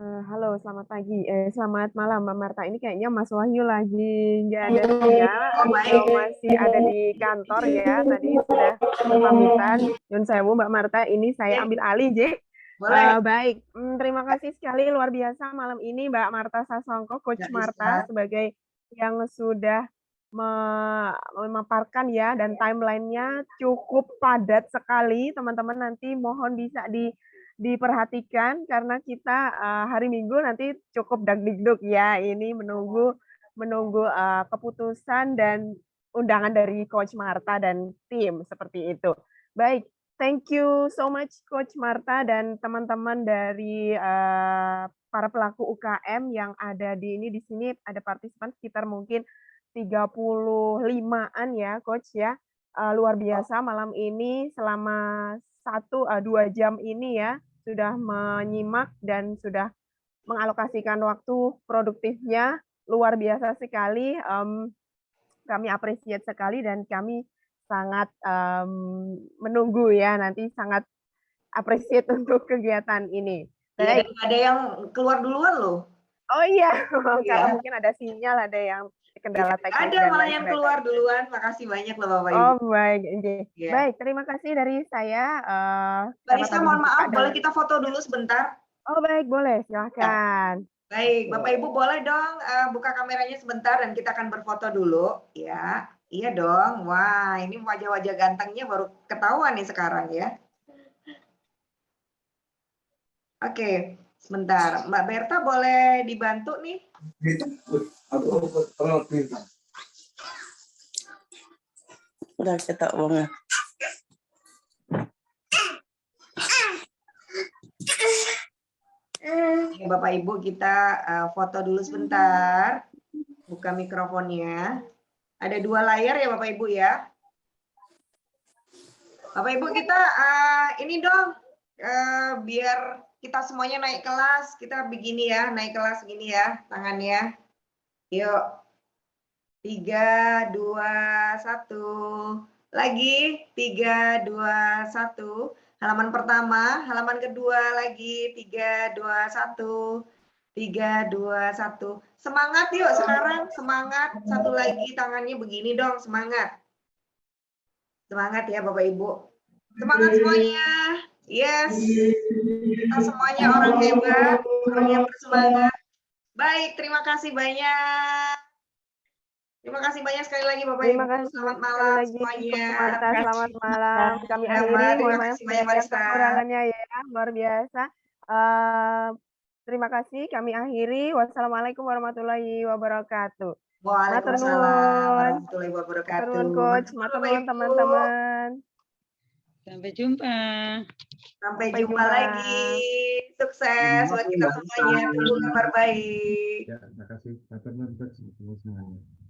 Halo, selamat pagi. Selamat malam, Mbak Marta. Ini kayaknya Mas Wahyu lagi nggak ada sinyal atau masih ada di kantor ya. Tadi sudah pamitan. Nyun sewu, Mbak Marta. Ini saya ambil alih, J. Baik, terima kasih sekali luar biasa malam ini Mbak Marta Sasongko, Coach Marta sebagai yang sudah memaparkan ya dan timelinenya cukup padat sekali. Teman-teman nanti mohon bisa diperhatikan karena kita hari Minggu nanti cukup dagdikduk ya, ini menunggu keputusan dan undangan dari Coach Marta dan tim seperti itu. Baik, thank you so much Coach Marta dan teman-teman dari para pelaku UKM yang ada di sini ada partisipan sekitar mungkin 35-an ya Coach ya. Luar biasa malam ini selama 1-2 jam ini ya sudah menyimak dan sudah mengalokasikan waktu produktifnya luar biasa sekali. Kami appreciate sekali dan kami sangat menunggu ya nanti sangat appreciate untuk kegiatan ini. Ya, ada yang keluar duluan loh. Oh iya, karena mungkin ada sinyal, ada yang kendala teknis. Ada malah yang keluar duluan. Makasih banyak loh Bapak Ibu. Oh baik, baik. Terima kasih dari saya. Barista, mohon maaf, boleh kita foto dulu sebentar? Oh baik, boleh. Silahkan. Baik, Bapak Ibu boleh dong buka kameranya sebentar dan kita akan berfoto dulu. Ya, iya dong. Wah, ini wajah-wajah gantengnya baru ketahuan nih sekarang ya. Oke. Sebentar, Mbak Berta boleh dibantu nih? Udah cetak uangnya. Bapak Ibu kita foto dulu sebentar. Buka mikrofonnya. Ada 2 layar ya Bapak Ibu ya. Bapak Ibu kita ini dong biar kita semuanya naik kelas, kita begini ya, naik kelas gini ya, tangannya. Yuk. 3, 2, 1. Lagi, 3, 2, 1. Halaman pertama, halaman kedua lagi, 3, 2, 1. 3, 2, 1. Semangat yuk sekarang, semangat. Satu lagi tangannya begini dong, semangat. Semangat ya Bapak Ibu. Semangat semuanya. Yes, kita semuanya orang hebat, orang yang bersemangat. Baik, terima kasih banyak. Terima kasih banyak sekali lagi Bapak Ibu. Selamat malam semuanya. Selamat malam. Kami akhiri. Terima kasih banyak Barista. Kekurangannya ya, luar biasa. terima kasih. Kami akhiri. Wassalamualaikum warahmatullahi wabarakatuh. Waalaikumsalam warahmatullahi wabarakatuh. Matur nuwun Coach, matur nuwun teman-teman. Sampai jumpa. Sampai jumpa lagi. Sukses buat kita semuanya. Tunggu kabar baik. Ya, terima kasih. Matur nuwun, Coach. Semuanya.